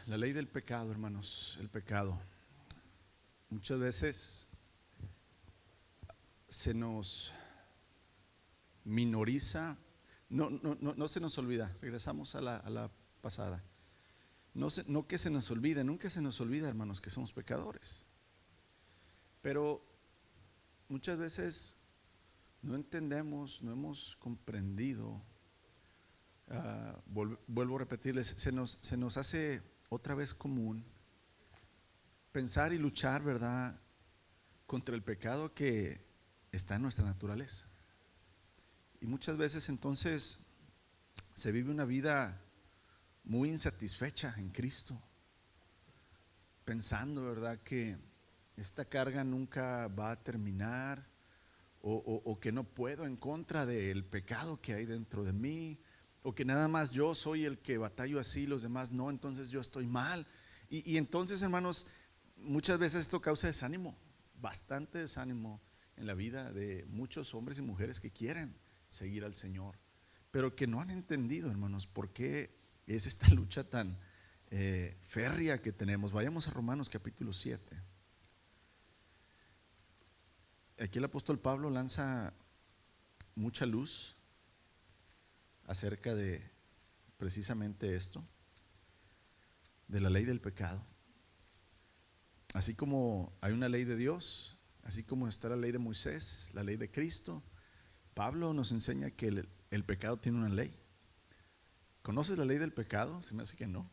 La ley del pecado, hermanos, el pecado. Muchas veces se nos minoriza, no se nos olvida. Regresamos a la pasada. No que se nos olvide, nunca se nos olvida, hermanos, que somos pecadores. Pero muchas veces no entendemos, no hemos comprendido. Vuelvo a repetirles, se nos hace otra vez común pensar y luchar, ¿verdad?, contra el pecado que está en nuestra naturaleza. Y muchas veces entonces se vive una vida muy insatisfecha en Cristo, pensando, ¿verdad?, que esta carga nunca va a terminar, o que no puedo en contra del pecado que hay dentro de mí, o que nada más yo soy el que batallo así, los demás no, entonces yo estoy mal. Y entonces, hermanos, muchas veces esto causa desánimo, bastante desánimo en la vida de muchos hombres y mujeres que quieren seguir al Señor, pero que no han entendido, hermanos, por qué es esta lucha tan férrea que tenemos. Vayamos a Romanos capítulo 7. Aquí el apóstol Pablo lanza mucha luz acerca de precisamente esto, de la ley del pecado. Así como hay una ley de Dios, así como está la ley de Moisés, la ley de Cristo, Pablo nos enseña que el pecado tiene una ley. ¿Conoces la ley del pecado? Se me hace que no.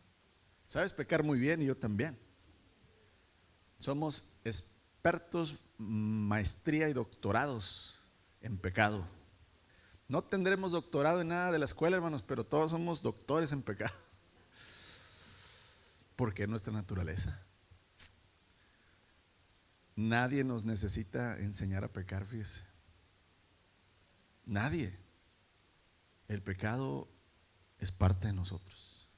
Sabes pecar muy bien, y yo también. Somos expertos, maestría y doctorados en pecado. No tendremos doctorado en nada de la escuela, hermanos, pero todos somos doctores en pecado, porque es nuestra naturaleza. Nadie nos necesita enseñar a pecar, fíjese. Nadie. El pecado es parte de nosotros.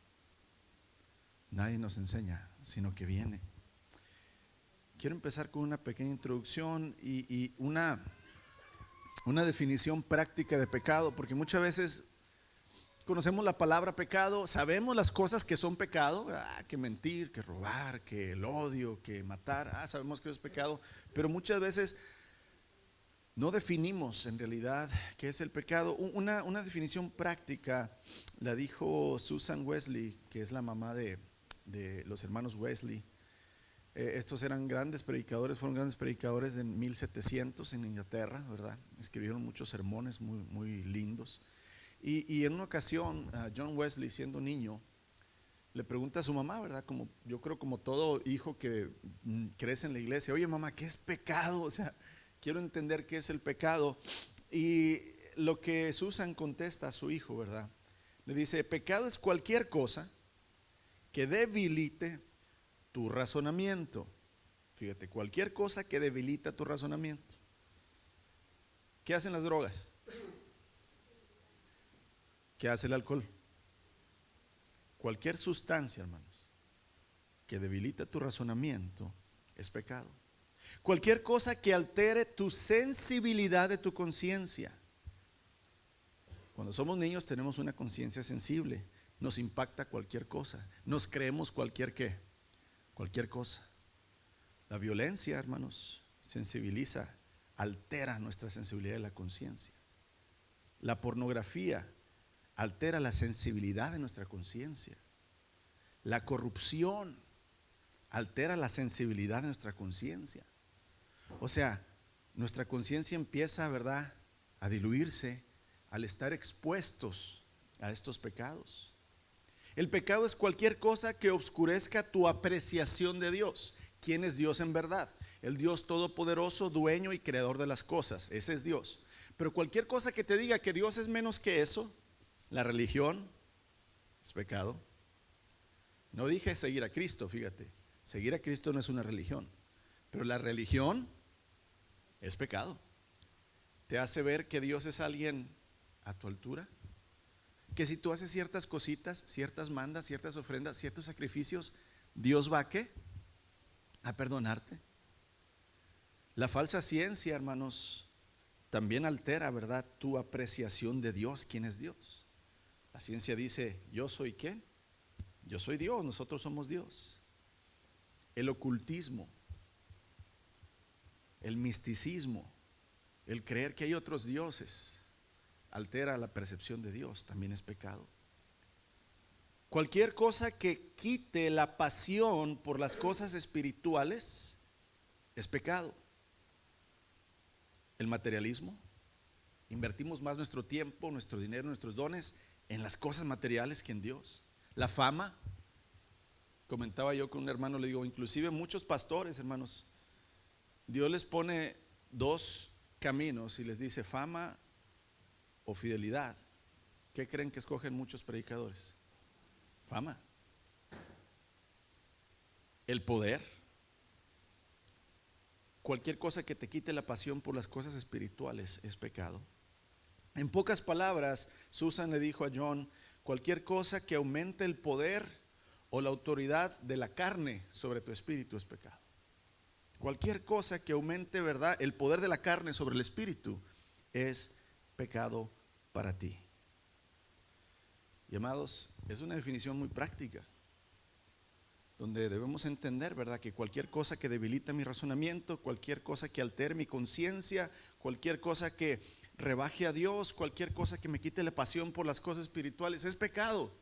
Nadie nos enseña, sino que viene. Quiero empezar con una pequeña introducción y una definición práctica de pecado, porque muchas veces conocemos la palabra pecado, sabemos las cosas que son pecado, que mentir, que robar, que el odio, que matar, sabemos que eso es pecado, pero muchas veces no definimos en realidad qué es el pecado. Una definición práctica la dijo Susan Wesley, que es la mamá de los hermanos Wesley. Estos eran grandes predicadores, fueron grandes predicadores de 1700 en Inglaterra, ¿verdad? Escribieron muchos sermones muy, muy lindos. Y en una ocasión, John Wesley, siendo niño, le pregunta a su mamá, ¿verdad? Como yo creo, como todo hijo que crece en la iglesia: oye, mamá, ¿qué es pecado? O sea, quiero entender qué es el pecado. Y lo que Susan contesta a su hijo, ¿verdad?, le dice: pecado es cualquier cosa que debilite tu razonamiento. Fíjate, cualquier cosa que debilita tu razonamiento. ¿Qué hacen las drogas? ¿Qué hace el alcohol? Cualquier sustancia, hermanos, que debilita tu razonamiento es pecado. Cualquier cosa que altere tu sensibilidad de tu conciencia. Cuando somos niños tenemos una conciencia sensible, nos impacta cualquier cosa, nos creemos cualquier cosa. La violencia, hermanos, sensibiliza, altera nuestra sensibilidad de la conciencia. La pornografía altera la sensibilidad de nuestra conciencia. La corrupción altera la sensibilidad de nuestra conciencia. O sea, nuestra conciencia empieza, ¿verdad?, a diluirse al estar expuestos a estos pecados. El pecado es cualquier cosa que obscurezca tu apreciación de Dios. ¿Quién es Dios en verdad? El Dios todopoderoso, dueño y creador de las cosas. Ese es Dios. Pero cualquier cosa que te diga que Dios es menos que eso, la religión, es pecado. No dije seguir a Cristo, fíjate. Seguir a Cristo no es una religión, pero la religión es pecado. Te hace ver que Dios es alguien a tu altura, que si tú haces ciertas cositas, ciertas mandas, ciertas ofrendas, ciertos sacrificios, Dios va ¿a qué? A perdonarte. La falsa ciencia, hermanos, también altera, ¿verdad?, tu apreciación de Dios. ¿Quién es Dios? La ciencia dice: yo soy ¿quién? Yo soy Dios, nosotros somos Dios. El ocultismo, el misticismo, el creer que hay otros dioses, altera la percepción de Dios, también es pecado. Cualquier cosa que quite la pasión por las cosas espirituales es pecado. El materialismo, invertimos más nuestro tiempo, nuestro dinero, nuestros dones en las cosas materiales que en Dios. La fama, comentaba yo con un hermano, le digo, inclusive muchos pastores, hermanos, Dios les pone dos caminos y les dice fama o fidelidad. ¿Qué creen que escogen muchos predicadores? Fama. El poder. Cualquier cosa que te quite la pasión por las cosas espirituales es pecado. En pocas palabras, Susan le dijo a John, cualquier cosa que aumente el poder o la autoridad de la carne sobre tu espíritu es pecado. Cualquier cosa que aumente, ¿verdad?, el poder de la carne sobre el espíritu es pecado para ti. Y amados, es una definición muy práctica, donde debemos entender, ¿verdad?, que cualquier cosa que debilita mi razonamiento, cualquier cosa que altere mi conciencia, cualquier cosa que rebaje a Dios, cualquier cosa que me quite la pasión por las cosas espirituales es pecado.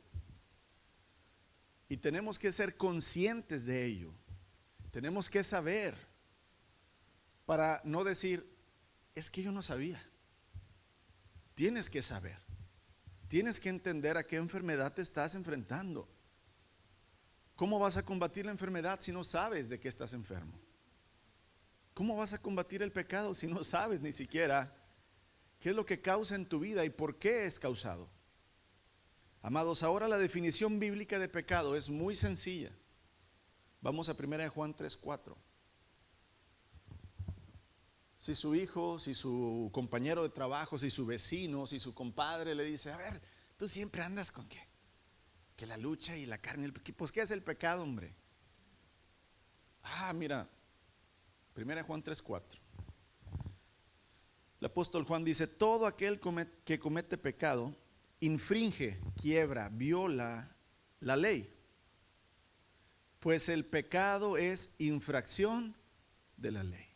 Y tenemos que ser conscientes de ello. Tenemos que saber, para no decir, es que yo no sabía. Tienes que saber. Tienes que entender a qué enfermedad te estás enfrentando. ¿Cómo vas a combatir la enfermedad si no sabes de qué estás enfermo? ¿Cómo vas a combatir el pecado si no sabes ni siquiera qué es lo que causa en tu vida y por qué es causado? Amados, ahora la definición bíblica de pecado es muy sencilla. Vamos a 1 Juan 3:4. Si su hijo, si su compañero de trabajo, si su vecino, si su compadre le dice, a ver, tú siempre andas con qué, que la lucha y la carne, pues ¿qué es el pecado, hombre? Mira, 1 Juan 3:4. El apóstol Juan dice, todo aquel que comete pecado infringe, quiebra, viola la ley, pues el pecado es infracción de la ley.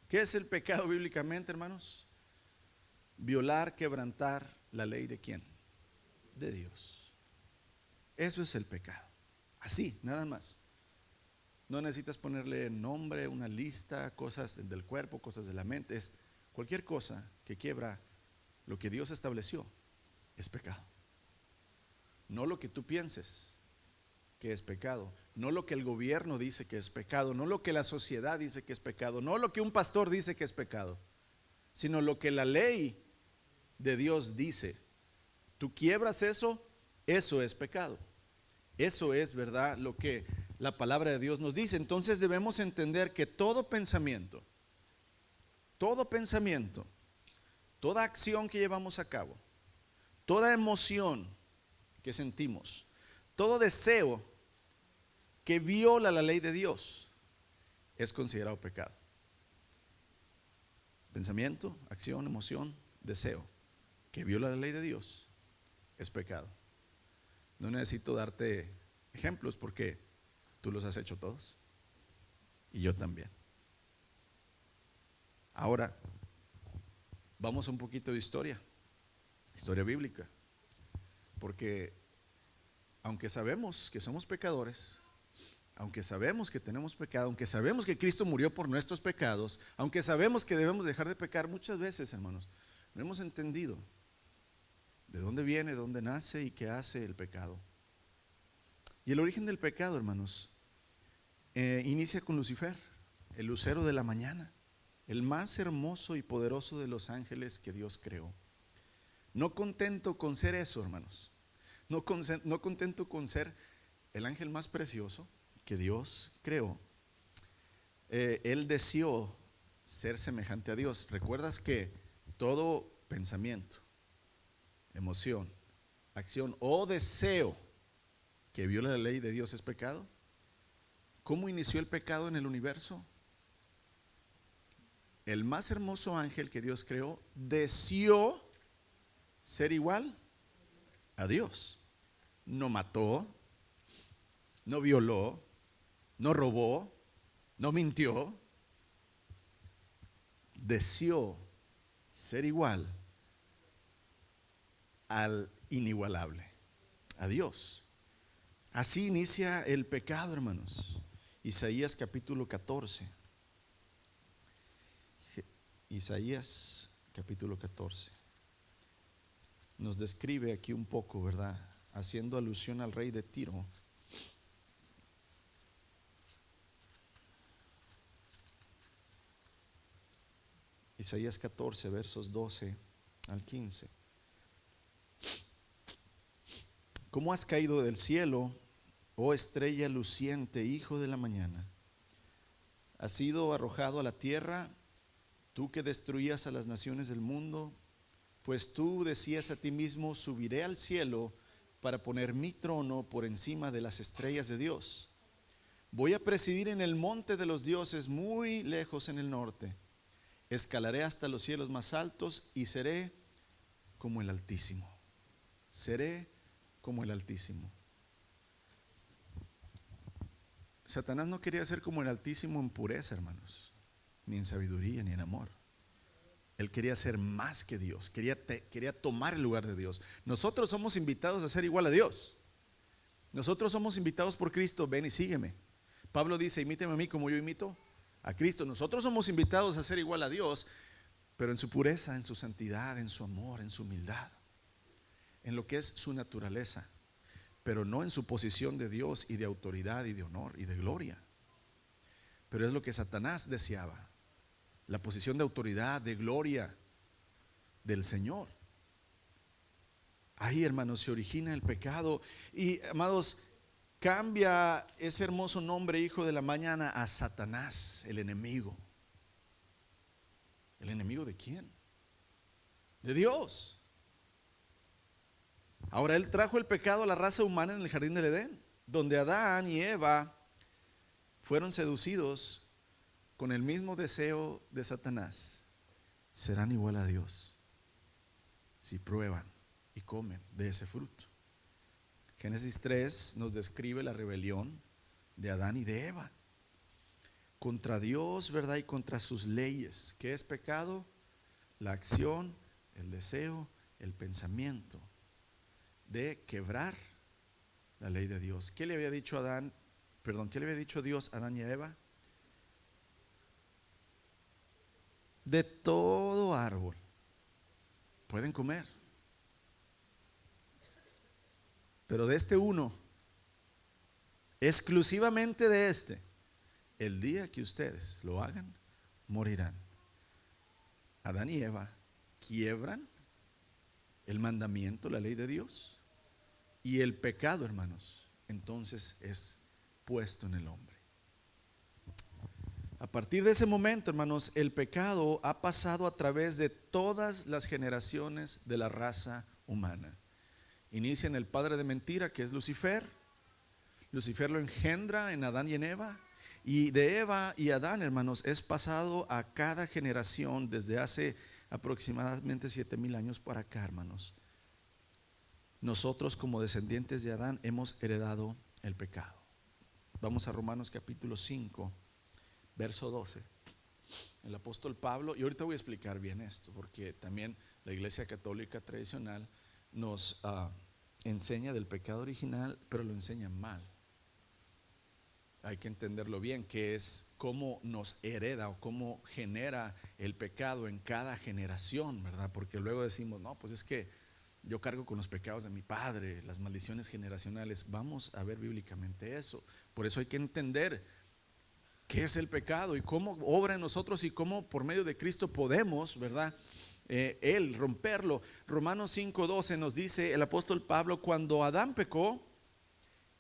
¿Qué es el pecado bíblicamente, hermanos? Violar, quebrantar la ley ¿de quién? De Dios. Eso es el pecado. Así, nada más. No necesitas ponerle nombre, una lista, cosas del cuerpo, cosas de la mente. Es cualquier cosa que quiebra lo que Dios estableció, es pecado. No lo que tú pienses que es pecado, no lo que el gobierno dice que es pecado, no lo que la sociedad dice que es pecado, no lo que un pastor dice que es pecado, sino lo que la ley de Dios dice. Tú quiebras eso, eso es pecado. Eso es, ¿verdad?, lo que la palabra de Dios nos dice. Entonces debemos entender que todo pensamiento, toda acción que llevamos a cabo, toda emoción que sentimos, todo deseo que viola la ley de Dios es considerado pecado. Pensamiento, acción, emoción, deseo que viola la ley de Dios es pecado. No necesito darte ejemplos porque tú los has hecho todos y yo también. Ahora vamos a un poquito de historia bíblica, porque aunque sabemos que somos pecadores, aunque sabemos que tenemos pecado, aunque sabemos que Cristo murió por nuestros pecados, aunque sabemos que debemos dejar de pecar, muchas veces, hermanos, no hemos entendido de dónde viene, de dónde nace y qué hace el pecado. Y el origen del pecado, hermanos, inicia con Lucifer, el lucero de la mañana, el más hermoso y poderoso de los ángeles que Dios creó. No contento con ser eso, hermanos, no contento con ser el ángel más precioso que Dios creó, él deseó ser semejante a Dios. ¿Recuerdas que todo pensamiento, emoción, acción o deseo que viola la ley de Dios es pecado? ¿Cómo inició el pecado en el universo? El más hermoso ángel que Dios creó deseó ser igual a Dios. No mató, no violó, no robó, no mintió, deseó ser igual al inigualable, a Dios. Así inicia el pecado, hermanos. Isaías capítulo 14. Isaías capítulo 14 nos describe aquí un poco, ¿verdad? Haciendo alusión al rey de Tiro. Isaías 14, versos 12 al 15. ¿Cómo has caído del cielo, oh estrella luciente, hijo de la mañana? Has sido arrojado a la tierra, tú que destruías a las naciones del mundo, pues tú decías a ti mismo: subiré al cielo para poner mi trono por encima de las estrellas de Dios. Voy a presidir en el monte de los dioses, muy lejos en el norte. Escalaré hasta los cielos más altos y seré como el Altísimo. Seré como el Altísimo. Satanás no quería ser como el Altísimo en pureza, hermanos, ni en sabiduría, ni en amor. Él quería ser más que Dios, quería tomar el lugar de Dios. Nosotros somos invitados a ser igual a Dios. Nosotros somos invitados por Cristo: ven y sígueme. Pablo dice: imíteme a mí como yo imito a Cristo. Nosotros somos invitados a ser igual a Dios, pero en su pureza, en su santidad, en su amor, en su humildad, en lo que es su naturaleza, pero no en su posición de Dios y de autoridad y de honor y de gloria. Pero es lo que Satanás deseaba: la posición de autoridad, de gloria del Señor. Ahí, hermanos, se origina el pecado. Y, amados, cambia ese hermoso nombre, hijo de la mañana, a Satanás, el enemigo. ¿El enemigo de quién? De Dios. Ahora, él trajo el pecado a la raza humana en el jardín del Edén, donde Adán y Eva fueron seducidos con el mismo deseo de Satanás. Serán igual a Dios si prueban y comen de ese fruto. Génesis 3 nos describe la rebelión de Adán y de Eva contra Dios, ¿verdad? Y contra sus leyes. ¿Qué es pecado? La acción, el deseo, el pensamiento de quebrar la ley de Dios. ¿Qué le había dicho Adán? ¿Qué le había dicho Dios a Adán y a Eva? De todo árbol pueden comer, pero de este uno, exclusivamente de este, el día que ustedes lo hagan, morirán. Adán y Eva quiebran el mandamiento, la ley de Dios, y el pecado, hermanos, entonces es puesto en el hombre. A partir de ese momento, hermanos, el pecado ha pasado a través de todas las generaciones de la raza humana. Inicia en el padre de mentira, que es Lucifer. Lucifer lo engendra en Adán y en Eva. Y de Eva y Adán, hermanos, es pasado a cada generación desde hace aproximadamente 7,000 años para acá, hermanos. Nosotros, como descendientes de Adán, hemos heredado el pecado. Vamos a Romanos capítulo 5, verso 12. El apóstol Pablo, y ahorita voy a explicar bien esto, porque también la Iglesia Católica tradicional nos enseña del pecado original, pero lo enseña mal. Hay que entenderlo bien, que es cómo nos hereda o cómo genera el pecado en cada generación, ¿verdad? Porque luego decimos: no, pues es que yo cargo con los pecados de mi padre, las maldiciones generacionales. Vamos a ver bíblicamente eso. Por eso hay que entender qué es el pecado y cómo obra en nosotros y cómo por medio de Cristo podemos, ¿verdad? Él romperlo. Romanos 5:12 nos dice el apóstol Pablo: cuando Adán pecó,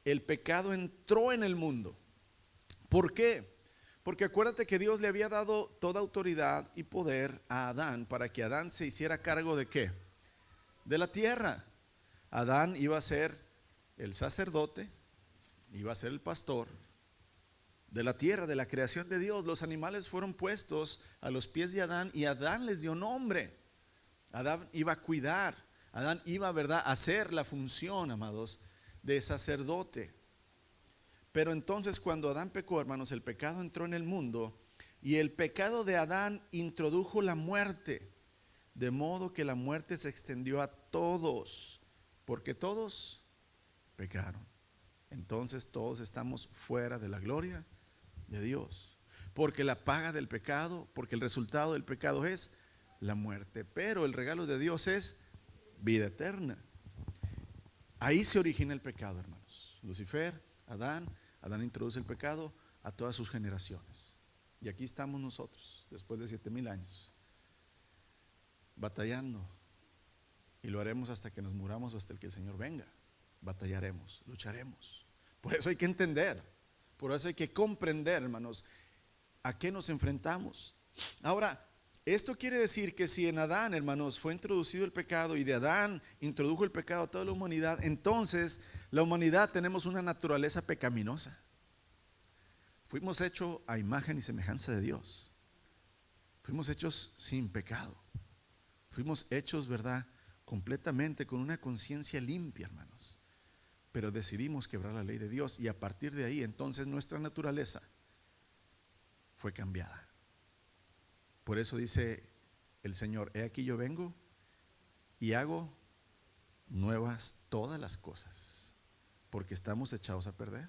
el pecado entró en el mundo. ¿Por qué? Porque acuérdate que Dios le había dado toda autoridad y poder a Adán para que Adán se hiciera cargo ¿de qué? De la tierra. Adán iba a ser el sacerdote, iba a ser el pastor de la tierra, de la creación de Dios. Los animales fueron puestos a los pies de Adán y Adán les dio nombre. Adán iba a cuidar, Adán iba, ¿verdad?, a hacer la función, amados, de sacerdote. Pero entonces cuando Adán pecó, hermanos, el pecado entró en el mundo y el pecado de Adán introdujo la muerte, de modo que la muerte se extendió a todos, porque todos pecaron. Entonces todos estamos fuera de la gloria de Dios, porque la paga del pecado, porque el resultado del pecado es la muerte, pero el regalo de Dios es vida eterna. Ahí se origina el pecado, hermanos. Lucifer, Adán introduce el pecado a todas sus generaciones. Y aquí estamos nosotros, después de 7,000 años, batallando. Y lo haremos hasta que nos muramos o hasta que el Señor venga. Batallaremos, lucharemos. Por eso hay que entender, por eso hay que comprender, hermanos, a qué nos enfrentamos. Ahora, esto quiere decir que si en Adán, hermanos, fue introducido el pecado y de Adán introdujo el pecado a toda la humanidad, entonces la humanidad tenemos una naturaleza pecaminosa. Fuimos hechos a imagen y semejanza de Dios. Fuimos hechos sin pecado. Fuimos hechos, ¿verdad?, completamente con una conciencia limpia, hermanos. Pero decidimos quebrar la ley de Dios y a partir de ahí entonces nuestra naturaleza fue cambiada. Por eso dice el Señor: he aquí yo vengo y hago nuevas todas las cosas, porque estamos echados a perder.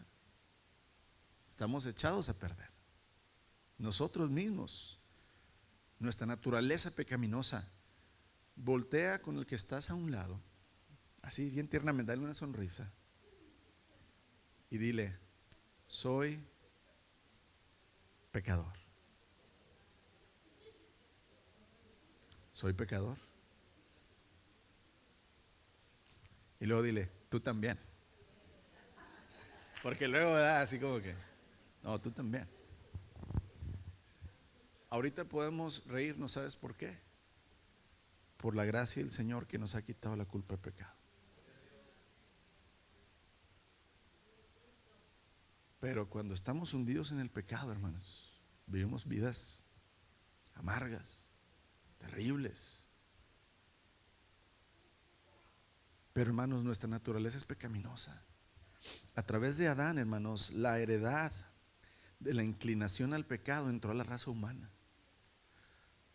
Estamos echados a perder. Nosotros mismos, nuestra naturaleza pecaminosa. Voltea con el que estás a un lado, así bien tiernamente, dale una sonrisa y dile: soy pecador. Soy pecador. Y luego dile: tú también. Porque luego da así como que, no, tú también. Ahorita podemos reírnos, ¿sabes por qué? Por la gracia del Señor que nos ha quitado la culpa del pecado. Pero cuando estamos hundidos en el pecado, hermanos, vivimos vidas amargas, terribles. Pero, hermanos, nuestra naturaleza es pecaminosa. A través de Adán, hermanos, la heredad de la inclinación al pecado entró a la raza humana.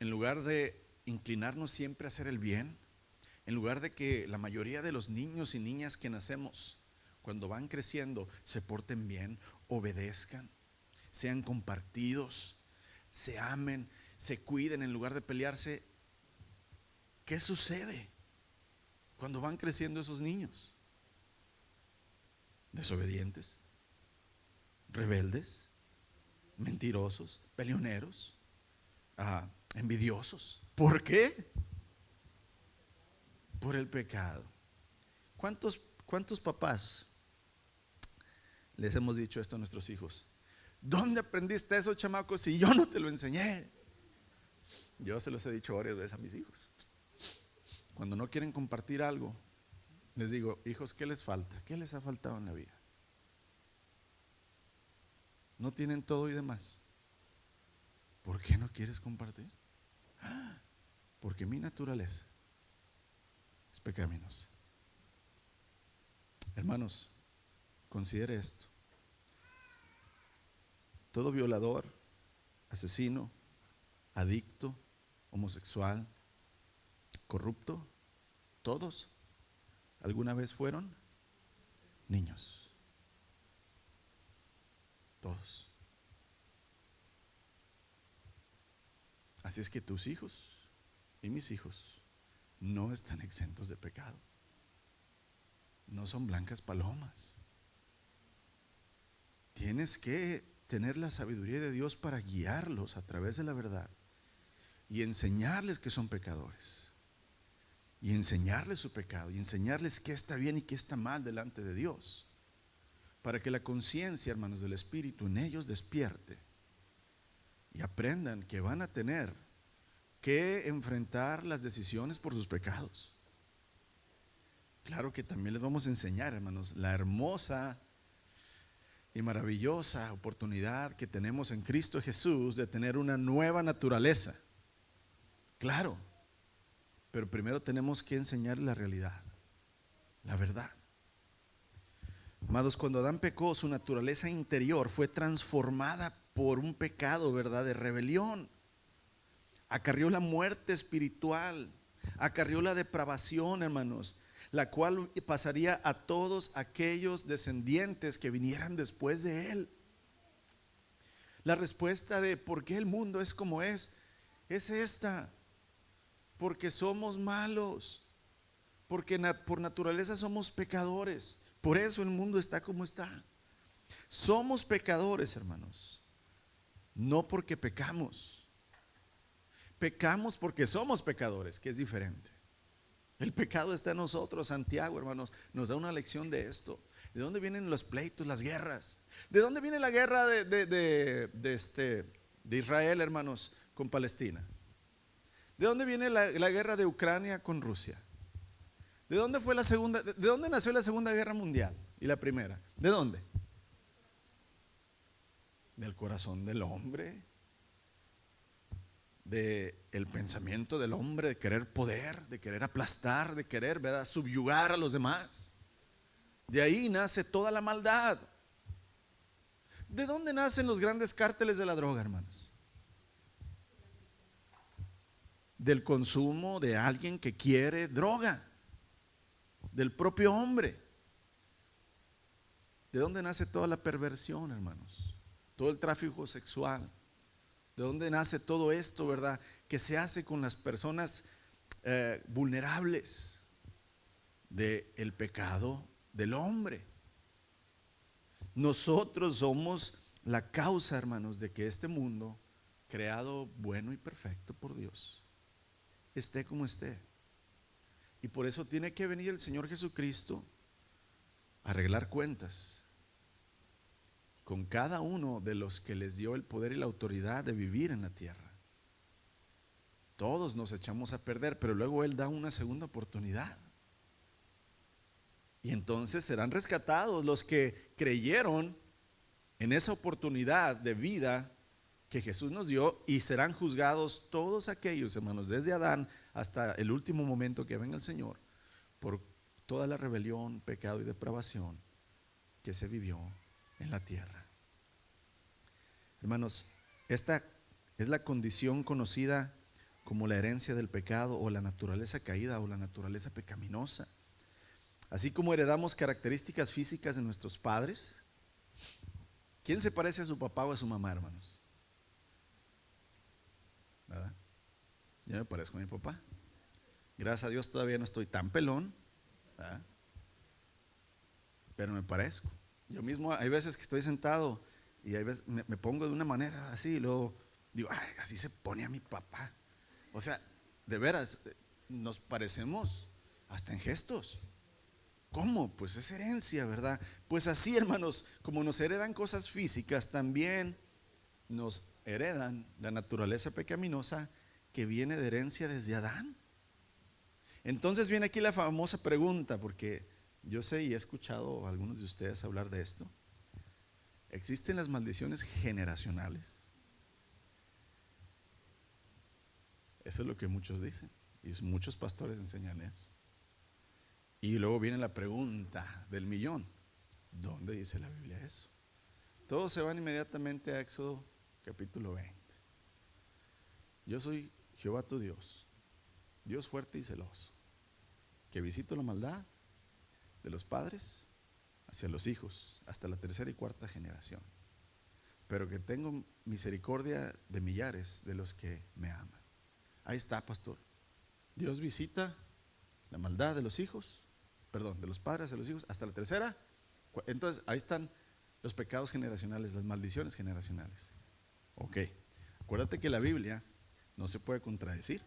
En lugar de inclinarnos siempre a hacer el bien, en lugar de que la mayoría de los niños y niñas que nacemos, cuando van creciendo, se porten bien, obedezcan, sean compartidos, se amen, se cuiden en lugar de pelearse, ¿qué sucede cuando van creciendo esos niños? Desobedientes, rebeldes, mentirosos, peleoneros, envidiosos. ¿Por qué? Por el pecado. ¿Cuántos papás les hemos dicho esto a nuestros hijos? ¿Dónde aprendiste eso, chamaco, si yo no te lo enseñé? Yo se los he dicho varias veces a mis hijos. Cuando no quieren compartir algo, les digo: hijos, ¿qué les falta? ¿Qué les ha faltado en la vida? No tienen todo y demás. ¿Por qué no quieres compartir? Porque mi naturaleza es pecaminosa. Hermanos, considere esto: todo violador, asesino, adicto, homosexual, corrupto, todos alguna vez fueron niños. Todos. Así es que tus hijos y mis hijos no están exentos de pecado. No son blancas palomas. Tienes que tener la sabiduría de Dios para guiarlos a través de la verdad y enseñarles que son pecadores, y enseñarles su pecado, y enseñarles qué está bien y qué está mal delante de Dios, para que la conciencia, hermanos, del Espíritu en ellos despierte y aprendan que van a tener que enfrentar las decisiones por sus pecados. Claro que también les vamos a enseñar, hermanos, la hermosa y maravillosa oportunidad que tenemos en Cristo Jesús de tener una nueva naturaleza. Claro, pero primero tenemos que enseñar la realidad, la verdad. Amados, cuando Adán pecó, su naturaleza interior fue transformada por un pecado, ¿verdad?, de rebelión. Acarrió la muerte espiritual, acarrió la depravación, hermanos, la cual pasaría a todos aquellos descendientes que vinieran después de él. La respuesta de por qué el mundo es como es esta: porque somos malos, porque por naturaleza somos pecadores. Por eso el mundo está como está. Somos pecadores, hermanos, no porque pecamos. Pecamos porque somos pecadores, que es diferente. El pecado está en nosotros. Santiago, hermanos, nos da una lección de esto. ¿De dónde vienen los pleitos, las guerras? ¿De dónde viene la guerra de Israel, hermanos, con Palestina? ¿De dónde viene la guerra de Ucrania con Rusia? ¿De dónde fue ¿De dónde nació la Segunda Guerra Mundial y la primera? ¿De dónde? Del corazón del hombre, del pensamiento del hombre, de querer poder, de querer aplastar, de querer, ¿verdad?, subyugar a los demás. De ahí nace toda la maldad. ¿De dónde nacen los grandes cárteles de la droga, hermanos? Del consumo de alguien que quiere droga, del propio hombre. ¿De dónde nace toda la perversión, hermanos? Todo el tráfico sexual. ¿De dónde nace todo esto, verdad?, que se hace con las personas vulnerables? Del pecado del hombre. Nosotros somos la causa, hermanos, de que este mundo, creado bueno y perfecto por Dios, esté como esté. Y por eso tiene que venir el Señor Jesucristo a arreglar cuentas con cada uno de los que les dio el poder y la autoridad de vivir en la tierra. Todos nos echamos a perder, pero luego Él da una segunda oportunidad. Y entonces serán rescatados los que creyeron en esa oportunidad de vida que Jesús nos dio, y serán juzgados todos aquellos, hermanos, desde Adán hasta el último momento que venga el Señor, por toda la rebelión, pecado y depravación que se vivió en la tierra. Hermanos, esta es la condición conocida como la herencia del pecado, o la naturaleza caída, o la naturaleza pecaminosa. Así como heredamos características físicas de nuestros padres. ¿Quién se parece a su papá o a su mamá, hermanos? ¿Verdad? Yo me parezco a mi papá. Gracias a Dios todavía no estoy tan pelón, ¿verdad?, pero me parezco. Yo mismo hay veces que estoy sentado y hay veces me pongo de una manera así, y luego digo, ay, así se pone a mi papá. O sea, de veras, nos parecemos hasta en gestos. ¿Cómo? Pues es herencia, ¿verdad? Pues así, hermanos, como nos heredan cosas físicas, también nos heredan la naturaleza pecaminosa que viene de herencia desde Adán. Entonces viene aquí la famosa pregunta, porque yo sé y he escuchado a algunos de ustedes hablar de esto. ¿Existen las maldiciones generacionales? Eso es lo que muchos dicen, y muchos pastores enseñan eso. Y luego viene la pregunta del millón: ¿dónde dice la Biblia eso? Todos se van inmediatamente a Éxodo capítulo 20. Yo soy Jehová tu Dios, Dios fuerte y celoso, que visito la maldad de los padres hacia los hijos hasta la tercera y cuarta generación, pero que tengo misericordia de millares de los que me aman. Ahí está, pastor. Dios visita la maldad de los hijos, de los padres a los hijos hasta la tercera. Entonces ahí están los pecados generacionales, las maldiciones generacionales. Ok, acuérdate que la Biblia no se puede contradecir.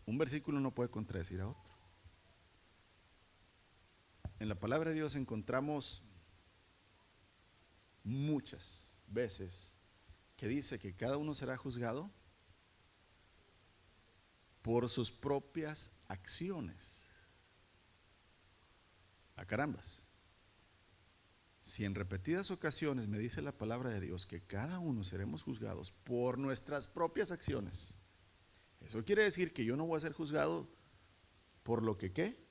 Un versículo no puede contradecir a otro. En la palabra de Dios encontramos muchas veces que dice que cada uno será juzgado por sus propias acciones. A carambas. Si en repetidas ocasiones me dice la palabra de Dios que cada uno seremos juzgados por nuestras propias acciones, eso quiere decir que yo no voy a ser juzgado por lo que ¿qué?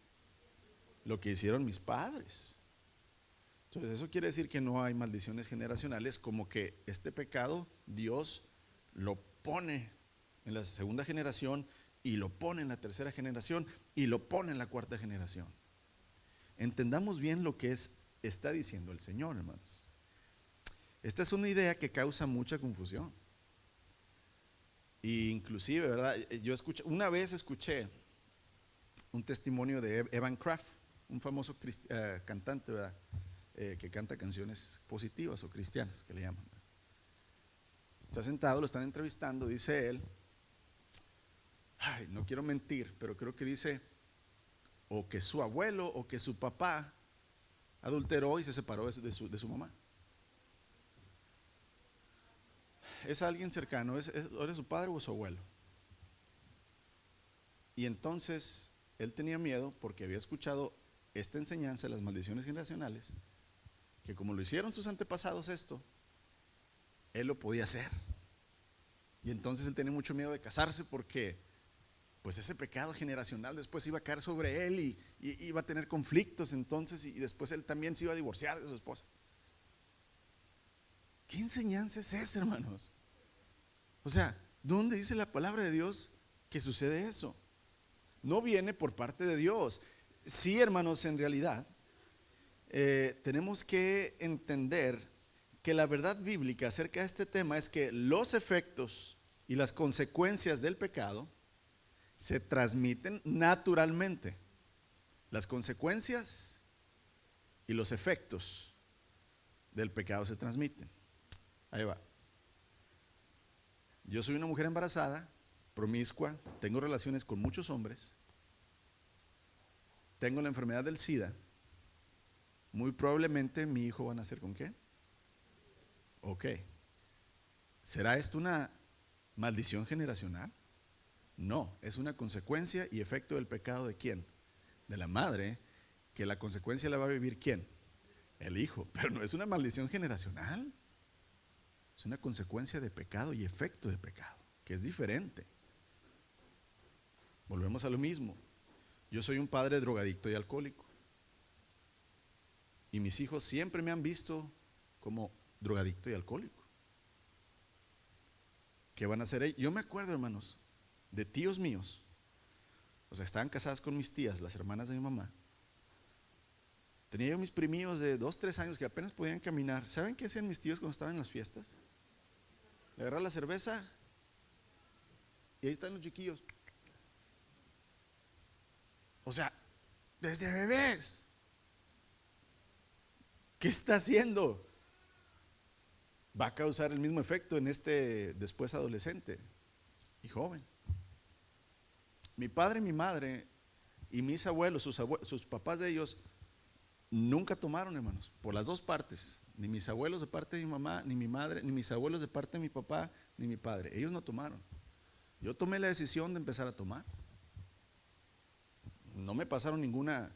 Lo que hicieron mis padres. Entonces eso quiere decir que no hay maldiciones generacionales, como que este pecado Dios lo pone en la segunda generación y lo pone en la tercera generación y lo pone en la cuarta generación. Entendamos bien lo que está diciendo el Señor, hermanos. Esta es una idea que causa mucha confusión. Y inclusive, ¿verdad? Una vez escuché un testimonio de Evan Kraft, un famoso cantante, ¿verdad? Que canta canciones positivas o cristianas, que le llaman. Está sentado, lo están entrevistando, dice él, no quiero mentir, pero creo que dice o que su abuelo o que su papá adulteró y se separó de su mamá. Es alguien cercano, o era su padre o su abuelo. Y entonces él tenía miedo porque había escuchado esta enseñanza de las maldiciones generacionales, que como lo hicieron sus antepasados esto, él lo podía hacer. Y entonces él tenía mucho miedo de casarse porque pues ese pecado generacional después iba a caer sobre él y iba a tener conflictos entonces, y después él también se iba a divorciar de su esposa. ¿Qué enseñanza es esa, hermanos? O sea, ¿dónde dice la palabra de Dios que sucede eso? No viene por parte de Dios. Sí, hermanos, en realidad tenemos que entender que la verdad bíblica acerca de este tema es que los efectos y las consecuencias del pecado se transmiten naturalmente. Las consecuencias y los efectos del pecado se transmiten. Ahí va. Yo soy una mujer embarazada, promiscua, tengo relaciones con muchos hombres, tengo la enfermedad del SIDA. Muy probablemente mi hijo va a nacer ¿con qué? Ok. ¿Será esto una maldición generacional? No, es una consecuencia y efecto del pecado ¿de quién? De la madre, que la consecuencia la va a vivir ¿quién? El hijo. Pero no es una maldición generacional. Es una consecuencia de pecado y efecto de pecado, que es diferente. Volvemos a lo mismo. Yo soy un padre drogadicto y alcohólico. Y mis hijos siempre me han visto como drogadicto y alcohólico. ¿Qué van a hacer ellos? Yo me acuerdo, hermanos, de tíos míos. O sea, estaban casadas con mis tías, las hermanas de mi mamá. Tenía yo mis primillos de 2, 3 años que apenas podían caminar. ¿Saben qué hacían mis tíos cuando estaban en las fiestas? Le agarraban la cerveza y ahí están los chiquillos. O sea, desde bebés. ¿Qué está haciendo? Va a causar el mismo efecto en este después adolescente y joven. Mi padre, mi madre y mis abuelos, sus papás de ellos, nunca tomaron, hermanos, por las dos partes. Ni mis abuelos de parte de mi mamá, ni mi madre, ni mis abuelos de parte de mi papá, ni mi padre. Ellos no tomaron. Yo tomé la decisión de empezar a tomar. No me pasaron ninguna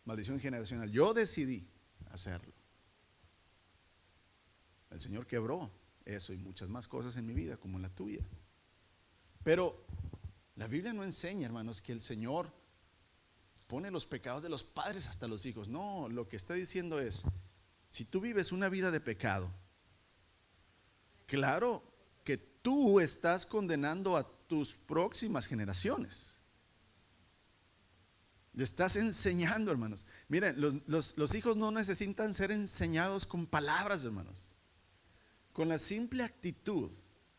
maldición generacional. Yo decidí hacerlo. El Señor quebró eso y muchas más cosas en mi vida, como en la tuya. Pero la Biblia no enseña, hermanos, que el Señor pone los pecados de los padres hasta los hijos. No, lo que está diciendo es, si tú vives una vida de pecado, claro que tú estás condenando a tus próximas generaciones. Le estás enseñando, hermanos. Miren, los hijos no necesitan ser enseñados con palabras, hermanos. Con la simple actitud,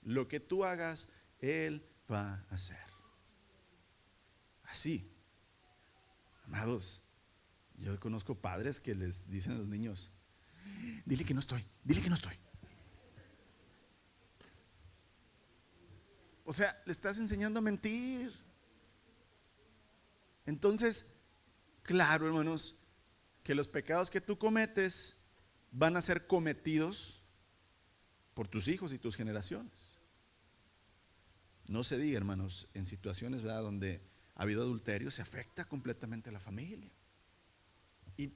lo que tú hagas, Él va a hacer. Así. Amados, yo conozco padres que les dicen a los niños, dile que no estoy, dile que no estoy. O sea, le estás enseñando a mentir. Entonces, claro, hermanos, que los pecados que tú cometes van a ser cometidos por tus hijos y tus generaciones. No se diga, hermanos, en situaciones, ¿verdad?, donde ha habido adulterio, se afecta completamente a la familia. Y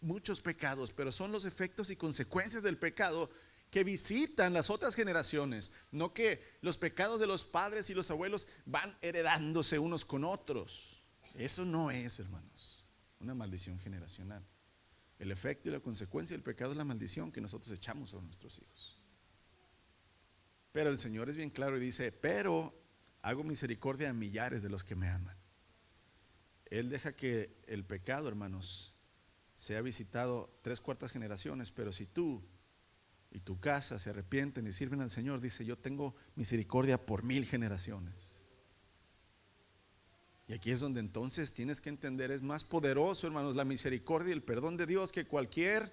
muchos pecados, pero son los efectos y consecuencias del pecado que visitan las otras generaciones, no que los pecados de los padres y los abuelos van heredándose unos con otros. Eso no es, hermanos, una maldición generacional. El efecto y la consecuencia del pecado es la maldición que nosotros echamos sobre nuestros hijos. Pero el Señor es bien claro y dice, pero hago misericordia a millares de los que me aman. Él deja que el pecado, hermanos, sea visitado 3/4 generaciones, pero si tú y tu casa se arrepienten y sirven al Señor, dice, yo tengo misericordia por 1000 generaciones. Y aquí es donde entonces tienes que entender, es más poderoso, hermanos, la misericordia y el perdón de Dios que cualquier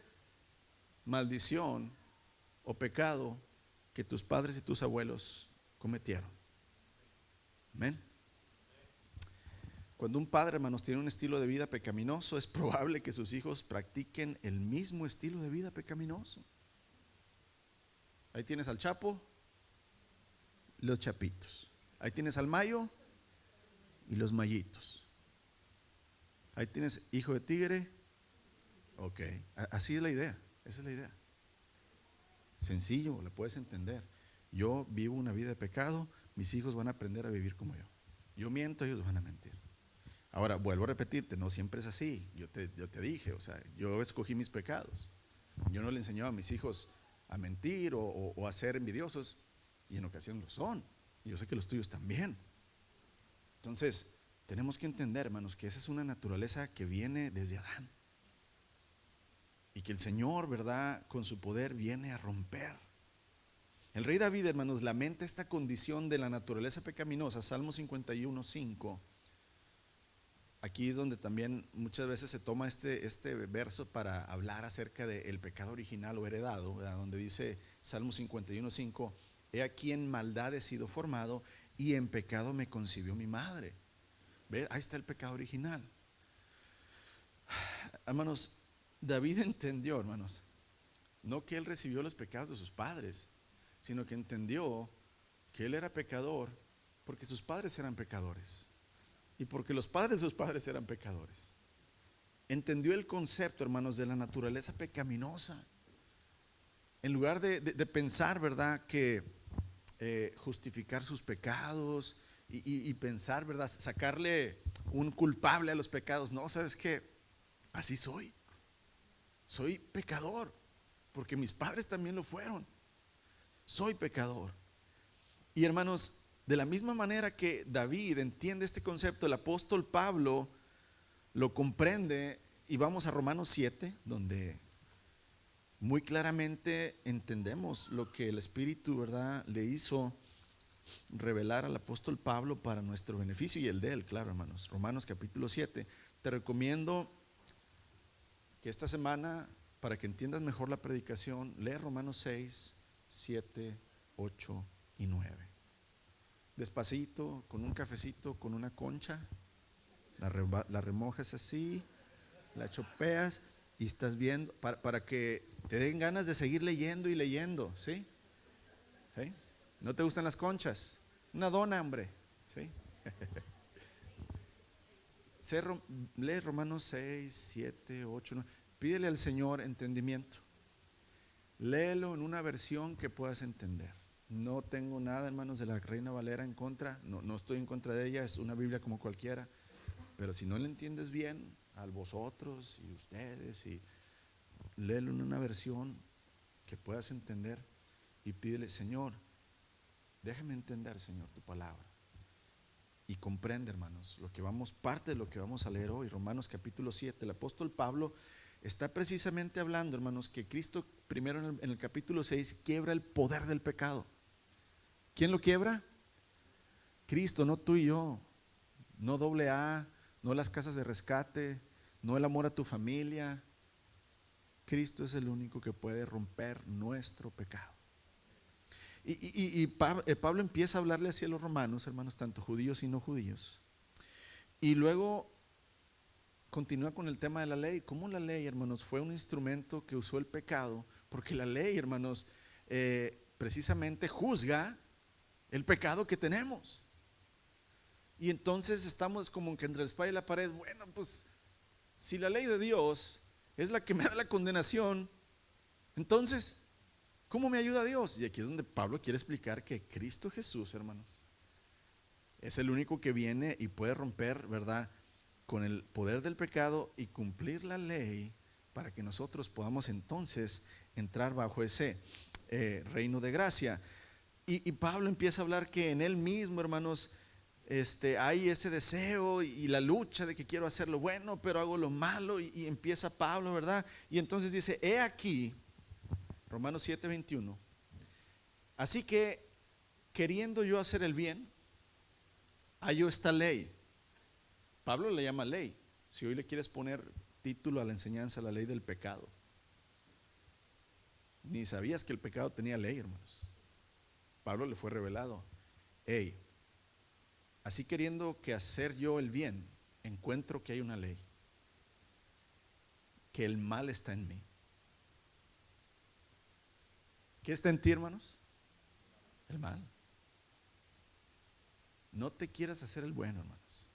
maldición o pecado que tus padres y tus abuelos cometieron. Amén. Cuando un padre, hermanos, tiene un estilo de vida pecaminoso, es probable que sus hijos practiquen el mismo estilo de vida pecaminoso. Ahí tienes al Chapo, los chapitos. Ahí tienes al Mayo y los mayitos. Ahí tienes hijo de tigre. Ok, así es la idea, esa es la idea. Sencillo, la puedes entender. Yo vivo una vida de pecado, mis hijos van a aprender a vivir como yo. Yo miento, ellos van a mentir. Ahora, vuelvo a repetirte, no siempre es así. Yo te dije, o sea, yo escogí mis pecados. Yo no le enseñaba a mis hijos a mentir o a ser envidiosos, y en ocasiones lo son. Y yo sé que los tuyos también. Entonces, tenemos que entender, hermanos, que esa es una naturaleza que viene desde Adán. Y que el Señor, ¿verdad?, con su poder viene a romper. El rey David, hermanos, lamenta esta condición de la naturaleza pecaminosa. Salmo 51:5. Aquí es donde también muchas veces se toma este verso para hablar acerca del pecado original o heredado, ¿verdad? Donde dice Salmo 51:5, he aquí en maldad he sido formado y en pecado me concibió mi madre. ¿Ve? Ahí está el pecado original. Hermanos, David entendió, hermanos, no que él recibió los pecados de sus padres, sino que entendió que él era pecador porque sus padres eran pecadores. Y porque los padres de sus padres eran pecadores. Entendió el concepto, hermanos, de la naturaleza pecaminosa. En lugar de pensar, ¿verdad?, que justificar sus pecados y pensar, ¿verdad?, sacarle un culpable a los pecados. No, ¿sabes qué? Así soy. Soy pecador, porque mis padres también lo fueron. Soy pecador. Y hermanos, de la misma manera que David entiende este concepto, el apóstol Pablo lo comprende, y vamos a Romanos 7, donde muy claramente entendemos lo que el Espíritu, ¿verdad?, le hizo revelar al apóstol Pablo para nuestro beneficio y el de él, claro, hermanos. Romanos capítulo 7. Te recomiendo que esta semana, para que entiendas mejor la predicación, lee Romanos 6, 7, 8 y 9. Despacito, con un cafecito, con una concha, la remojas así, la chopeas y estás viendo, para que te den ganas de seguir leyendo y leyendo, ¿sí? ¿Sí? ¿No te gustan las conchas? Una dona, hombre, ¿sí? Lee Romanos 6, 7, 8, 9. Pídele al Señor entendimiento. Léelo en una versión que puedas entender. No tengo nada, hermanos, de la Reina Valera en contra. No estoy en contra de ella, es una Biblia como cualquiera. Pero si no la entiendes bien, a vosotros y ustedes, y léelo en una versión que puedas entender y pídele, Señor, déjame entender, Señor, tu palabra. Y comprende, hermanos, parte de lo que vamos a leer hoy, Romanos capítulo 7. El apóstol Pablo está precisamente hablando, hermanos, que Cristo primero en el capítulo 6 quiebra el poder del pecado. ¿Quién lo quiebra? Cristo, no tú y yo. No AA, no las casas de rescate, no el amor a tu familia. Cristo es el único que puede romper nuestro pecado. Y Pablo empieza a hablarle así a los romanos, hermanos, tanto judíos y no judíos. Y luego continúa con el tema de la ley. ¿Cómo la ley, hermanos, fue un instrumento que usó el pecado? Porque la ley, hermanos, precisamente juzga el pecado que tenemos. Y entonces estamos como que entre la espada y la pared. Bueno, pues si la ley de Dios es la que me da la condenación, entonces ¿cómo me ayuda Dios? Y aquí es donde Pablo quiere explicar que Cristo Jesús, hermanos, es el único que viene y puede romper, ¿verdad?, con el poder del pecado y cumplir la ley para que nosotros podamos entonces entrar bajo ese reino de gracia. Y Pablo empieza a hablar que en él mismo, hermanos, hay ese deseo y la lucha de que quiero hacer lo bueno, pero hago lo malo, y empieza Pablo, ¿verdad? Y entonces dice, he aquí, Romanos 7:21, así que queriendo yo hacer el bien, hallo esta ley. Pablo le llama ley. Si hoy le quieres poner título a la enseñanza, la ley del pecado, ni sabías que el pecado tenía ley, hermanos. Pablo le fue revelado. Hey, así queriendo que hacer yo el bien, encuentro que hay una ley, que el mal está en mí. ¿Qué está en ti, hermanos? El mal. No te quieras hacer el bueno, hermanos.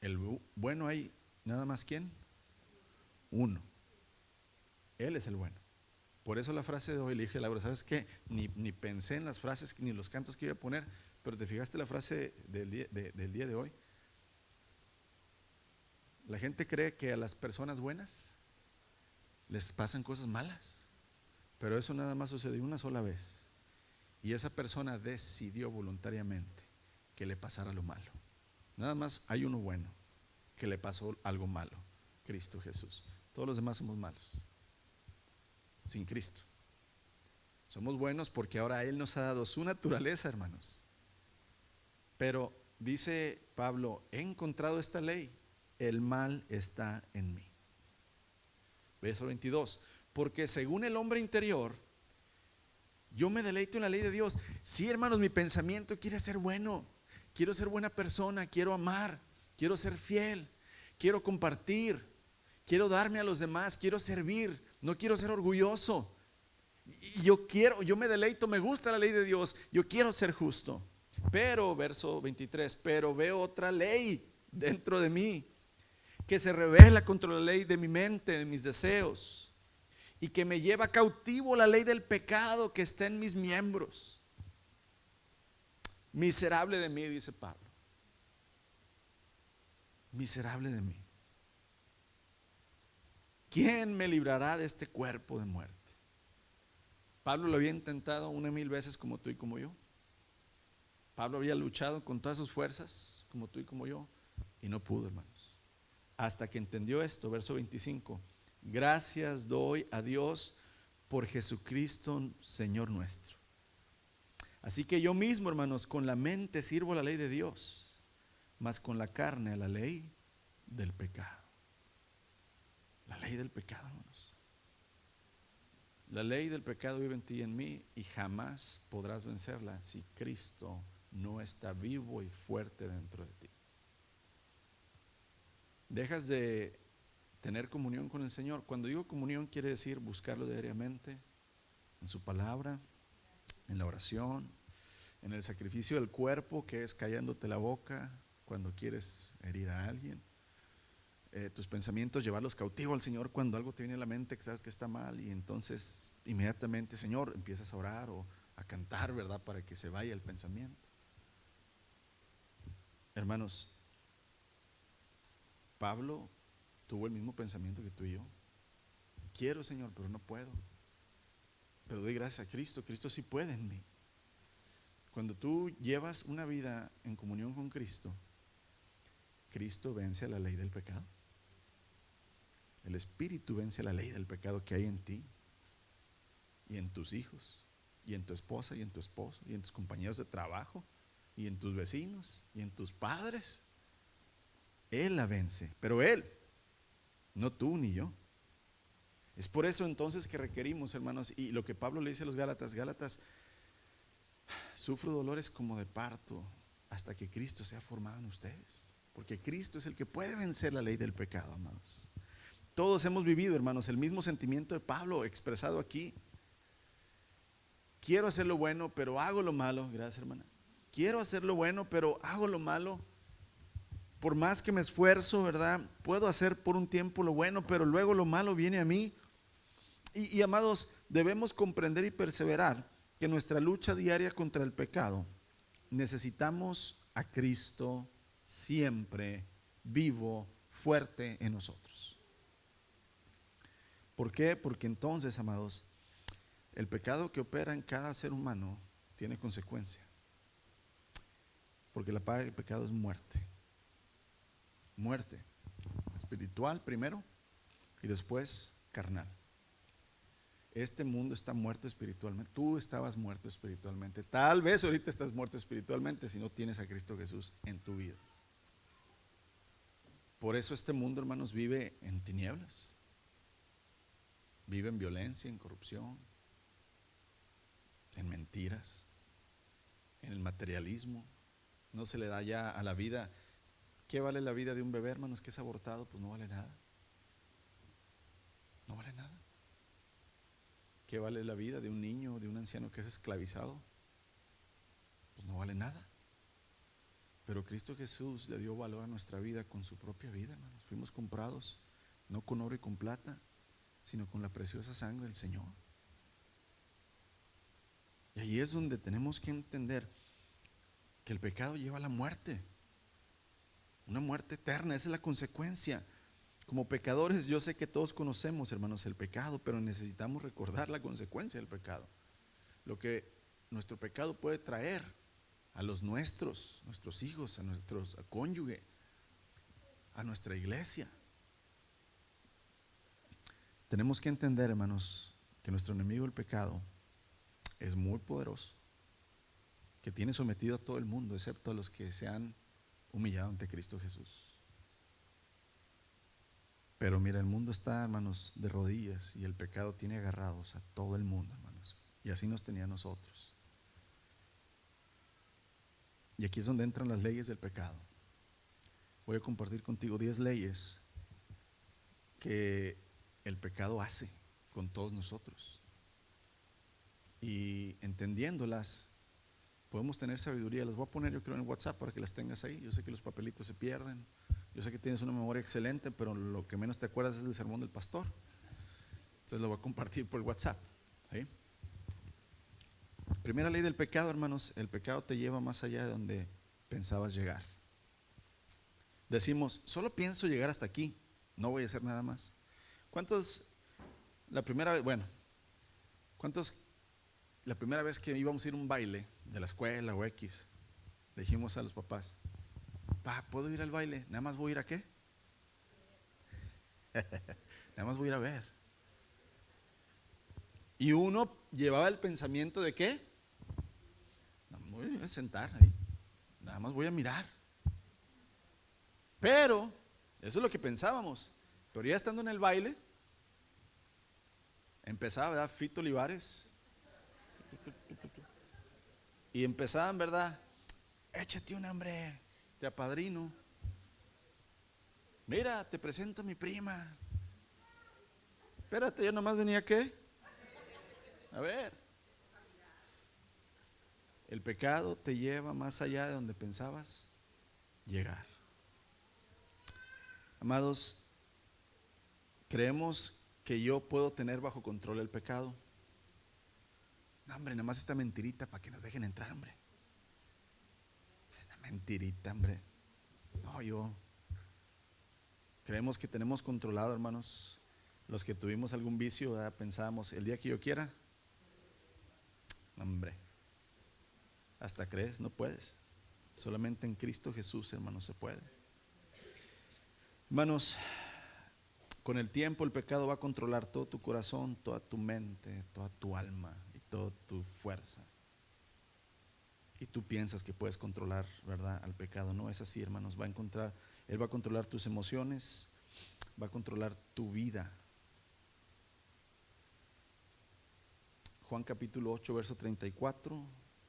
El bueno hay nada más, ¿quién? Uno. Él es el bueno. Por eso la frase de hoy le dije a Laura, ¿sabes qué? Ni pensé en las frases ni los cantos que iba a poner, pero te fijaste la frase del día de hoy. La gente cree que a las personas buenas les pasan cosas malas, pero eso nada más sucedió una sola vez, y esa persona decidió voluntariamente que le pasara lo malo. Nada más hay uno bueno que le pasó algo malo, Cristo Jesús. Todos los demás somos malos sin Cristo. Somos buenos porque ahora Él nos ha dado su naturaleza, hermanos. Pero dice Pablo, he encontrado esta ley, el mal está en mí. Verso 22, porque según el hombre interior, yo me deleito en la ley de Dios. Sí, hermanos, mi pensamiento quiere ser bueno, quiero ser buena persona, quiero amar, quiero ser fiel, quiero compartir, quiero darme a los demás, quiero servir, no quiero ser orgulloso. Y yo me deleito, me gusta la ley de Dios, yo quiero ser justo. Pero, verso 23, pero veo otra ley dentro de mí que se revela contra la ley de mi mente, de mis deseos, y que me lleva cautivo la ley del pecado que está en mis miembros. Miserable de mí, dice Pablo. Miserable de mí. ¿Quién me librará de este cuerpo de muerte? Pablo lo había intentado 1,000 veces como tú y como yo. Pablo había luchado con todas sus fuerzas como tú y como yo, y no pudo, hermanos. Hasta que entendió esto, verso 25. Gracias doy a Dios por Jesucristo, Señor nuestro. Así que yo mismo, hermanos, con la mente sirvo la ley de Dios, mas con la carne a la ley del pecado. La ley del pecado, hermanos. La ley del pecado vive en ti y en mí, y jamás podrás vencerla si Cristo no está vivo y fuerte dentro de ti. Dejas de tener comunión con el Señor. Cuando digo comunión, quiere decir buscarlo diariamente en su palabra, en la oración, en el sacrificio del cuerpo, que es callándote la boca cuando quieres herir a alguien. Tus pensamientos, llevarlos cautivo al Señor cuando algo te viene a la mente que sabes que está mal, y entonces inmediatamente, Señor, empiezas a orar o a cantar, ¿verdad? Para que se vaya el pensamiento. Hermanos, Pablo tuvo el mismo pensamiento que tú y yo. Quiero, Señor, pero no puedo. Pero doy gracias a Cristo. Cristo sí puede en mí. Cuando tú llevas una vida en comunión con Cristo, Cristo vence a la ley del pecado. El Espíritu vence la ley del pecado que hay en ti y en tus hijos y en tu esposa y en tu esposo y en tus compañeros de trabajo y en tus vecinos y en tus padres. Él la vence, pero Él, no tú ni yo. Es por eso entonces que requerimos, hermanos, y lo que Pablo le dice a los Gálatas: Gálatas, sufro dolores como de parto hasta que Cristo sea formado en ustedes, porque Cristo es el que puede vencer la ley del pecado, amados. Todos hemos vivido, hermanos, el mismo sentimiento de Pablo expresado aquí. Quiero hacer lo bueno, pero hago lo malo. Gracias, hermana. Quiero hacer lo bueno, pero hago lo malo. Por más que me esfuerzo, ¿verdad? Puedo hacer por un tiempo lo bueno, pero luego lo malo viene a mí. Y amados, debemos comprender y perseverar que en nuestra lucha diaria contra el pecado necesitamos a Cristo siempre vivo, fuerte en nosotros. ¿Por qué? Porque entonces, amados, el pecado que opera en cada ser humano tiene consecuencia. Porque la paga del pecado es muerte. Muerte espiritual primero y después carnal. Este mundo está muerto espiritualmente. Tú estabas muerto espiritualmente. Tal vez ahorita estás muerto espiritualmente si no tienes a Cristo Jesús en tu vida. Por eso este mundo, hermanos, vive en tinieblas. Vive en violencia, en corrupción, en mentiras, en el materialismo. No se le da ya a la vida. ¿Qué vale la vida de un bebé, hermanos, que es abortado? Pues no vale nada. No vale nada. ¿Qué vale la vida de un niño o de un anciano que es esclavizado? Pues no vale nada. Pero Cristo Jesús le dio valor a nuestra vida con su propia vida, hermanos. Fuimos comprados no con oro y con plata, sino con la preciosa sangre del Señor. Y ahí es donde tenemos que entender que el pecado lleva a la muerte, una muerte eterna. Esa es la consecuencia. Como pecadores, yo sé que todos conocemos, hermanos, el pecado, pero necesitamos recordar la consecuencia del pecado. Lo que nuestro pecado puede traer a los nuestros hijos, a nuestros cónyuge, a nuestra iglesia. Tenemos que entender, hermanos, que nuestro enemigo, el pecado, es muy poderoso, que tiene sometido a todo el mundo, excepto a los que se han humillado ante Cristo Jesús. Pero mira, el mundo está, hermanos, de rodillas y el pecado tiene agarrados a todo el mundo, hermanos. Y así nos tenía a nosotros. Y aquí es donde entran las leyes del pecado. Voy a compartir contigo 10 leyes que el pecado hace con todos nosotros. Y entendiéndolas, podemos tener sabiduría. Las voy a poner, yo creo, en WhatsApp para que las tengas ahí. Yo sé que los papelitos se pierden. Yo sé que tienes una memoria excelente, pero lo que menos te acuerdas es del sermón del pastor. Entonces lo voy a compartir por WhatsApp. ¿Sí? Primera ley del pecado, hermanos: el pecado te lleva más allá de donde pensabas llegar. Decimos, solo pienso llegar hasta aquí, no voy a hacer nada más. ¿Cuántos la primera vez, cuántos la primera vez que íbamos a ir a un baile de la escuela o X, le dijimos a los papás: Pa, ¿puedo ir al baile? ¿Nada más voy a ir a qué? Nada más voy a ir a ver. Y uno llevaba el pensamiento de ¿qué? No, me voy a sentar ahí, nada más voy a mirar. Pero, eso es lo que pensábamos. Pero ya estando en el baile, empezaba, ¿verdad? Fito Olivares. Y empezaban, ¿verdad? Échate un hambre, te apadrino. Mira, te presento a mi prima. Espérate, yo nomás venía ¿a qué? A ver. El pecado te lleva más allá de donde pensabas llegar. Amados, creemos que yo puedo tener bajo control el pecado. No, hombre, nada más esta mentirita para que nos dejen entrar, hombre. Es una mentirita, hombre. No, creemos que tenemos controlado, hermanos. Los que tuvimos algún vicio, ¿verdad? Pensábamos, el día que yo quiera, hombre, hasta crees, no puedes. Solamente en Cristo Jesús, hermanos, se puede. Hermanos, con el tiempo el pecado va a controlar todo tu corazón, toda tu mente, toda tu alma y toda tu fuerza. Y tú piensas que puedes controlar, ¿verdad?, al pecado. No es así, hermanos. Él va a controlar tus emociones, va a controlar tu vida. Juan capítulo 8, verso 34,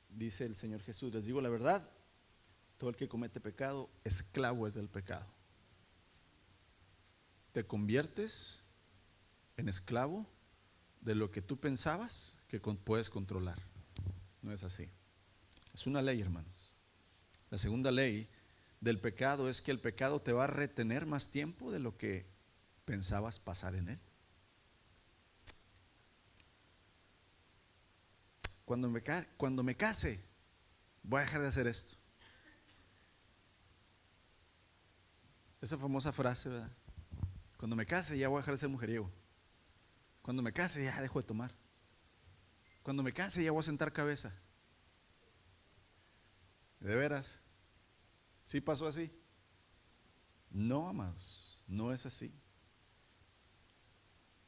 dice el Señor Jesús: les digo la verdad, todo el que comete pecado, esclavo es del pecado. Te conviertes en esclavo de lo que tú pensabas que puedes controlar. No es así. Es una ley, hermanos. La segunda ley del pecado es que el pecado te va a retener más tiempo de lo que pensabas pasar en él. Cuando me case, voy a dejar de hacer esto. Esa famosa frase, ¿verdad? Cuando me case ya voy a dejar de ser mujeriego. Cuando me case ya dejo de tomar. Cuando me case ya voy a sentar cabeza. ¿De veras? ¿Sí pasó así? No, amados, no es así.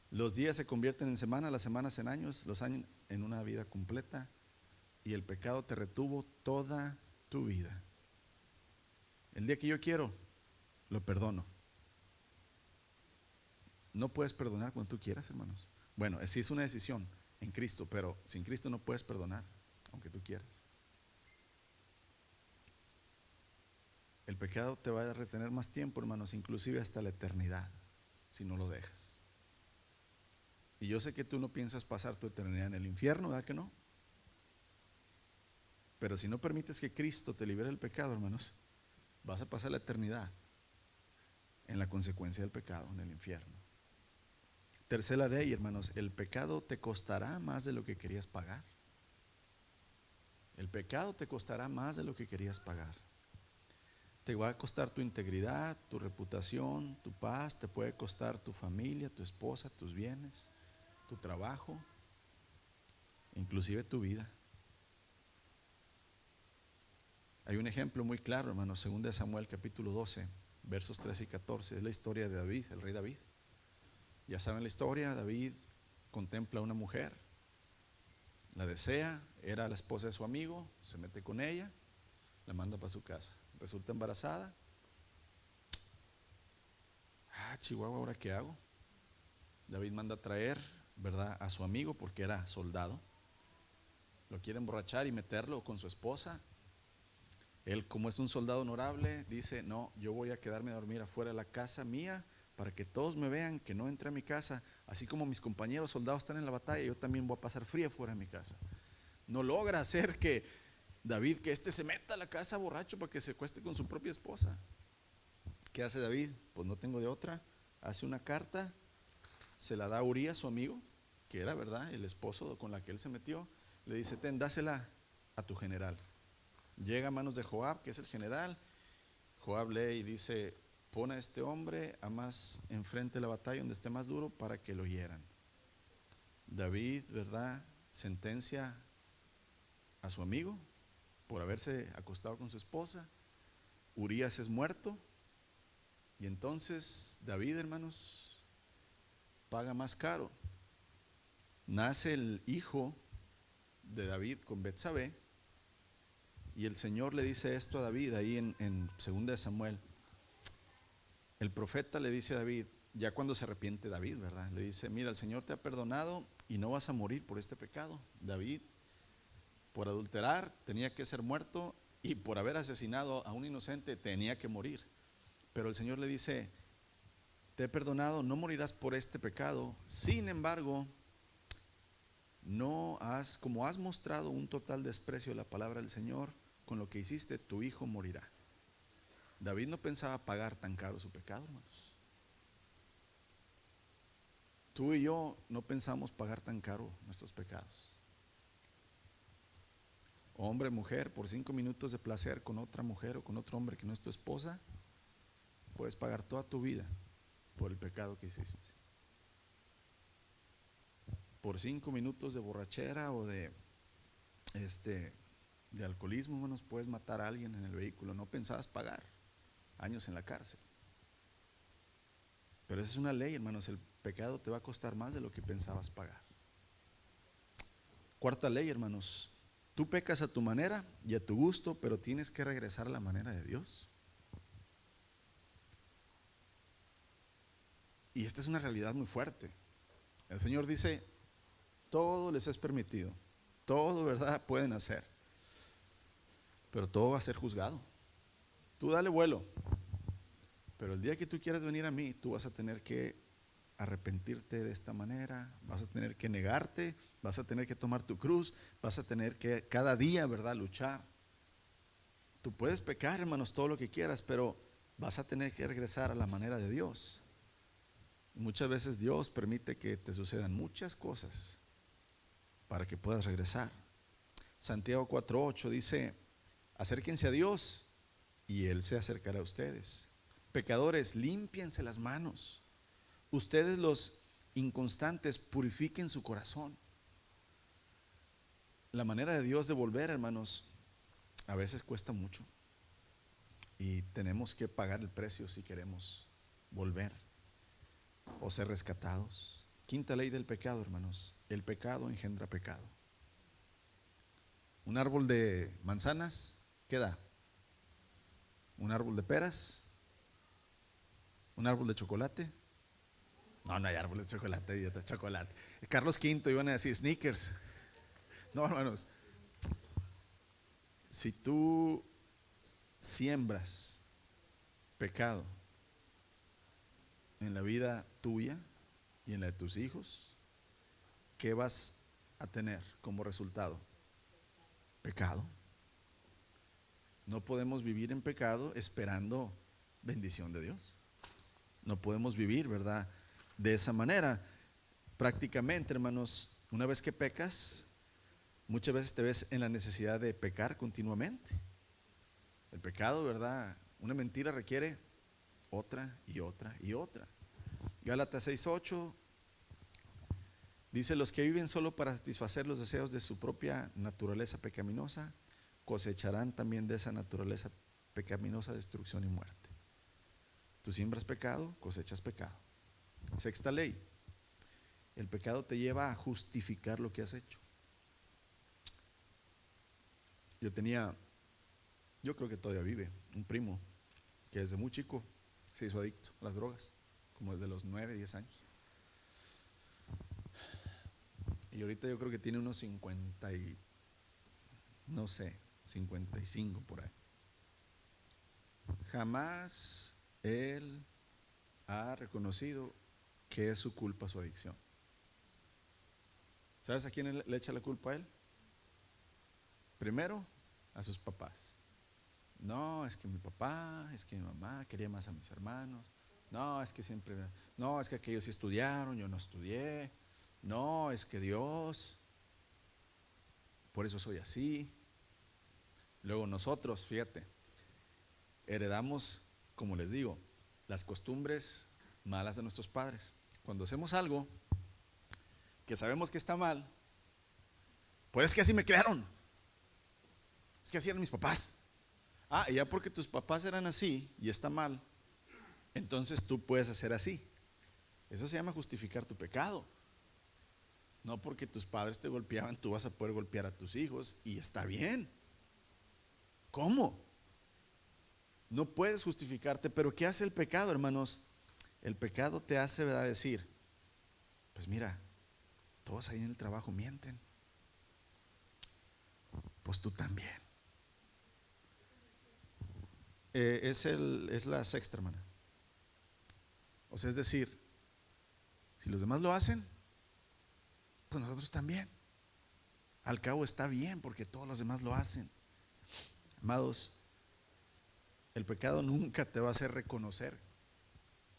Los días se convierten en semanas, las semanas en años, los años en una vida completa, y el pecado te retuvo toda tu vida. El día que yo quiero, lo perdono. No puedes perdonar cuando tú quieras, hermanos. Bueno, sí es una decisión en Cristo, pero sin Cristo no puedes perdonar, aunque tú quieras. El pecado te va a retener más tiempo, hermanos, inclusive hasta la eternidad, si no lo dejas. Y yo sé que tú no piensas pasar tu eternidad en el infierno, ¿verdad que no? Pero si no permites que Cristo te libere del pecado, hermanos, vas a pasar la eternidad en la consecuencia del pecado, en el infierno. Tercera ley, hermanos, el pecado te costará más de lo que querías pagar. El pecado te costará más de lo que querías pagar. Te va a costar tu integridad, tu reputación, tu paz, te puede costar tu familia, tu esposa, tus bienes, tu trabajo, inclusive tu vida. Hay un ejemplo muy claro, hermanos, 2 Samuel capítulo 12, versos 13 y 14, es la historia de David, el rey David. Ya saben la historia, David contempla a una mujer, la desea, era la esposa de su amigo, se mete con ella, la manda para su casa, resulta embarazada. Chihuahua, ¿ahora qué hago? David manda a traer, ¿verdad?, a su amigo porque era soldado. Lo quiere emborrachar y meterlo con su esposa. Él, como es un soldado honorable, dice: no, yo voy a quedarme a dormir afuera de la casa mía para que todos me vean que no entré a mi casa. Así como mis compañeros soldados están en la batalla, yo también voy a pasar frío fuera de mi casa. No logra hacer que David, que se meta a la casa borracho para que se acueste con su propia esposa. ¿Qué hace David? Pues no tengo de otra. Hace una carta, se la da a Urías, su amigo, que era, ¿verdad?, el esposo con la que él se metió. Le dice: ten, dásela a tu general. Llega a manos de Joab, que es el general. Joab lee y dice: pon a este hombre a más enfrente de la batalla, donde esté más duro, para que lo hieran. David, ¿verdad?, sentencia a su amigo por haberse acostado con su esposa. Urías es muerto. Y entonces David, hermanos, paga más caro. Nace el hijo de David con Betsabé. Y el Señor le dice esto a David ahí en 2 Samuel. El profeta le dice a David, ya cuando se arrepiente David, ¿verdad?, le dice: mira, el Señor te ha perdonado y no vas a morir por este pecado. David, por adulterar, tenía que ser muerto, y por haber asesinado a un inocente, tenía que morir. Pero el Señor le dice: te he perdonado, no morirás por este pecado. Sin embargo, como has mostrado un total desprecio de la palabra del Señor, con lo que hiciste, tu hijo morirá. David no pensaba pagar tan caro su pecado, hermanos. Tú y yo no pensamos pagar tan caro nuestros pecados. Hombre, mujer, por 5 minutos de placer con otra mujer o con otro hombre que no es tu esposa, puedes pagar toda tu vida por el pecado que hiciste. Por 5 minutos de borrachera o de alcoholismo, hermanos, puedes matar a alguien en el vehículo. No pensabas pagar años en la cárcel. Pero esa es una ley, hermanos. El pecado te va a costar más de lo que pensabas pagar. Cuarta ley, hermanos: tú pecas a tu manera y a tu gusto, pero tienes que regresar a la manera de Dios. Y esta es una realidad muy fuerte. El Señor dice: todo les es permitido, todo, ¿verdad?, pueden hacer, pero todo va a ser juzgado. Tú dale vuelo, pero el día que tú quieras venir a mí, tú vas a tener que arrepentirte de esta manera, vas a tener que negarte, vas a tener que tomar tu cruz, vas a tener que cada día, ¿verdad?, luchar. Tú puedes pecar, hermanos, todo lo que quieras, pero vas a tener que regresar a la manera de Dios. Muchas veces Dios permite que te sucedan muchas cosas para que puedas regresar. Santiago 4:8 dice: acérquense a Dios y Él se acercará a ustedes. Pecadores, límpiense las manos. Ustedes los inconstantes, purifiquen su corazón. La manera de Dios de volver, hermanos, a veces cuesta mucho y tenemos que pagar el precio si queremos volver o ser rescatados. Quinta ley del pecado, hermanos: el pecado engendra pecado. Un árbol de manzanas, ¿qué da? Un árbol de peras, un árbol de chocolate. No, no hay árbol de chocolate, dieta, chocolate. Carlos V iban a decir Snickers. No, hermanos, si tú siembras pecado en la vida tuya y en la de tus hijos, ¿qué vas a tener como resultado? Pecado. No podemos vivir en pecado esperando bendición de Dios. No podemos vivir, ¿verdad?, de esa manera. Prácticamente, hermanos, una vez que pecas, muchas veces te ves en la necesidad de pecar continuamente. El pecado, ¿verdad? Una mentira requiere otra y otra y otra. Gálatas 6:8 dice: los que viven solo para satisfacer los deseos de su propia naturaleza pecaminosa cosecharán también de esa naturaleza pecaminosa destrucción y muerte. Tú siembras pecado, cosechas pecado. Sexta ley: el pecado te lleva a justificar lo que has hecho. Yo creo que todavía vive, un primo que desde muy chico se hizo adicto a las drogas, como desde los 9, 10 años. Y ahorita yo creo que tiene unos 50 y, no sé, 55 por ahí. Jamás él ha reconocido que es su culpa su adicción. ¿Sabes a quién le echa la culpa a él? Primero, a sus papás. No, es que mi papá, es que mi mamá quería más a mis hermanos. No, es que siempre, no, es que aquellos sí estudiaron, yo no estudié. No, es que Dios, por eso soy así. Luego nosotros, fíjate, heredamos, como les digo, las costumbres malas de nuestros padres. Cuando hacemos algo que sabemos que está mal, pues es que así me crearon, es que así eran mis papás. Ah, y ya porque tus papás eran así y está mal, entonces tú puedes hacer así. Eso se llama justificar tu pecado. No porque tus padres te golpeaban, tú vas a poder golpear a tus hijos y está bien. ¿Cómo? No puedes justificarte. Pero ¿qué hace el pecado, hermanos? El pecado te hace, ¿verdad?, decir: pues mira, todos ahí en el trabajo mienten, pues tú también. Es la sexta, hermana. O sea, es decir, si los demás lo hacen, pues nosotros también. Al cabo está bien porque todos los demás lo hacen. Amados, el pecado nunca te va a hacer reconocer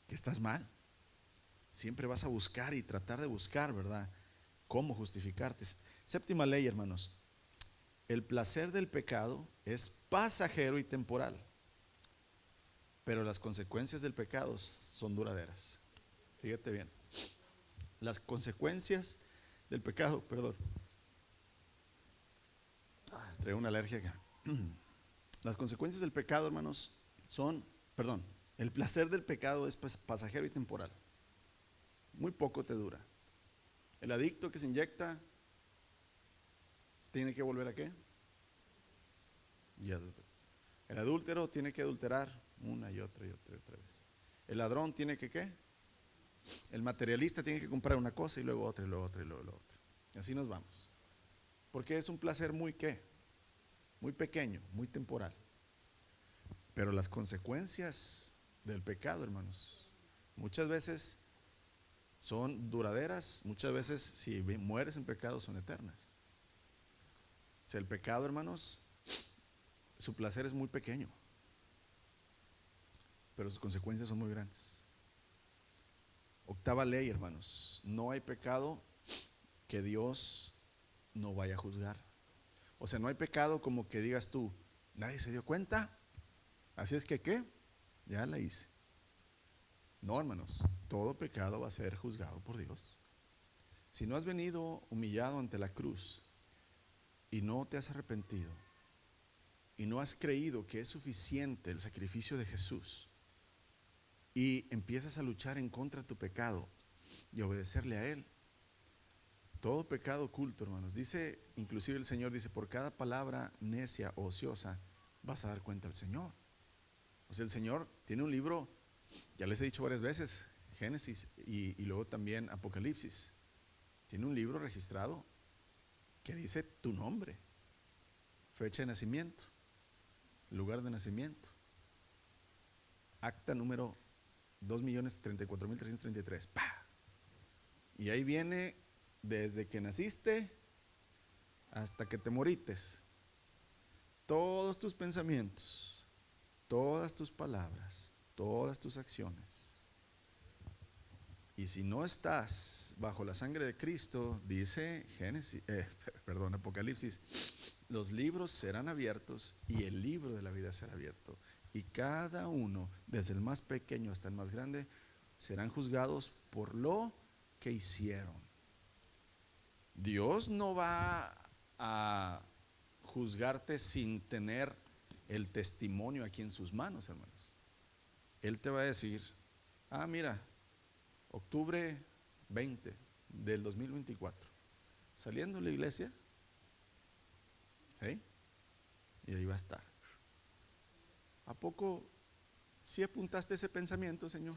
que estás mal. Siempre vas a buscar y tratar de buscar, ¿verdad?, cómo justificarte. Séptima ley, hermanos: el placer del pecado es pasajero y temporal, pero las consecuencias del pecado son duraderas. Fíjate bien, las consecuencias del pecado, perdón, traigo una alergia acá. Las consecuencias del pecado, hermanos, el placer del pecado es pasajero y temporal. Muy poco te dura. El adicto que se inyecta tiene que volver a qué? El adúltero tiene que adulterar una y otra y otra y otra vez. El ladrón tiene que ¿qué? El materialista tiene que comprar una cosa y luego otra y luego otra y luego otra. Y así nos vamos. Porque es un placer muy ¿qué? Muy pequeño, muy temporal. Pero las consecuencias del pecado, hermanos, muchas veces son duraderas, muchas veces si mueres en pecado son eternas. O sea, el pecado, hermanos, su placer es muy pequeño, pero sus consecuencias son muy grandes. Octava ley, hermanos: no hay pecado que Dios no vaya a juzgar. O sea, no hay pecado como que digas tú: nadie se dio cuenta, así es que ¿qué? Ya la hice. No, hermanos, todo pecado va a ser juzgado por Dios. Si no has venido humillado ante la cruz y no te has arrepentido y no has creído que es suficiente el sacrificio de Jesús y empiezas a luchar en contra de tu pecado y obedecerle a Él, todo pecado oculto, hermanos, dice, inclusive el Señor dice, por cada palabra necia o ociosa vas a dar cuenta al Señor. O sea, el Señor tiene un libro, ya les he dicho varias veces, Génesis y luego también Apocalipsis. Tiene un libro registrado que dice tu nombre, fecha de nacimiento, lugar de nacimiento, acta número 2.034.333. ¡Pah! Y ahí viene desde que naciste hasta que te morites, todos tus pensamientos, todas tus palabras, todas tus acciones. Y si no estás bajo la sangre de Cristo, dice Apocalipsis, los libros serán abiertos y el libro de la vida será abierto. Y cada uno, desde el más pequeño hasta el más grande, serán juzgados por lo que hicieron. Dios no va a juzgarte sin tener el testimonio aquí en sus manos, hermanos. Él te va a decir, mira, octubre 20 del 2024, saliendo de la iglesia, ¿sí? Y ahí va a estar. ¿A poco sí apuntaste ese pensamiento, Señor?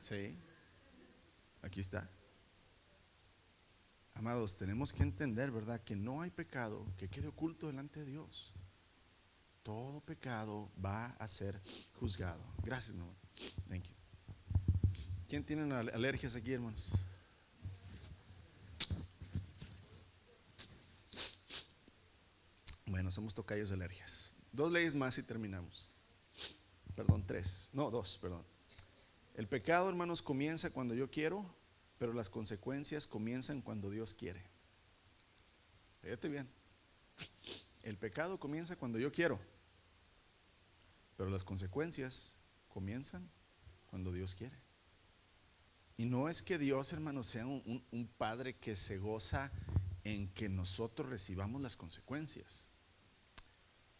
Sí, aquí está. Amados, tenemos que entender, ¿verdad?, que no hay pecado que quede oculto delante de Dios. Todo pecado va a ser juzgado. Gracias, hermano. Thank you. ¿Quién tiene alergias aquí, hermanos? Bueno, somos tocayos de alergias. 2 leyes más y terminamos. Perdón, 3. No, 2, perdón. El pecado, hermanos, comienza cuando yo quiero, pero las consecuencias comienzan cuando Dios quiere. Fíjate bien. El pecado comienza cuando yo quiero, pero las consecuencias comienzan cuando Dios quiere. Y no es que Dios, hermanos, sea un padre que se goza en que nosotros recibamos las consecuencias.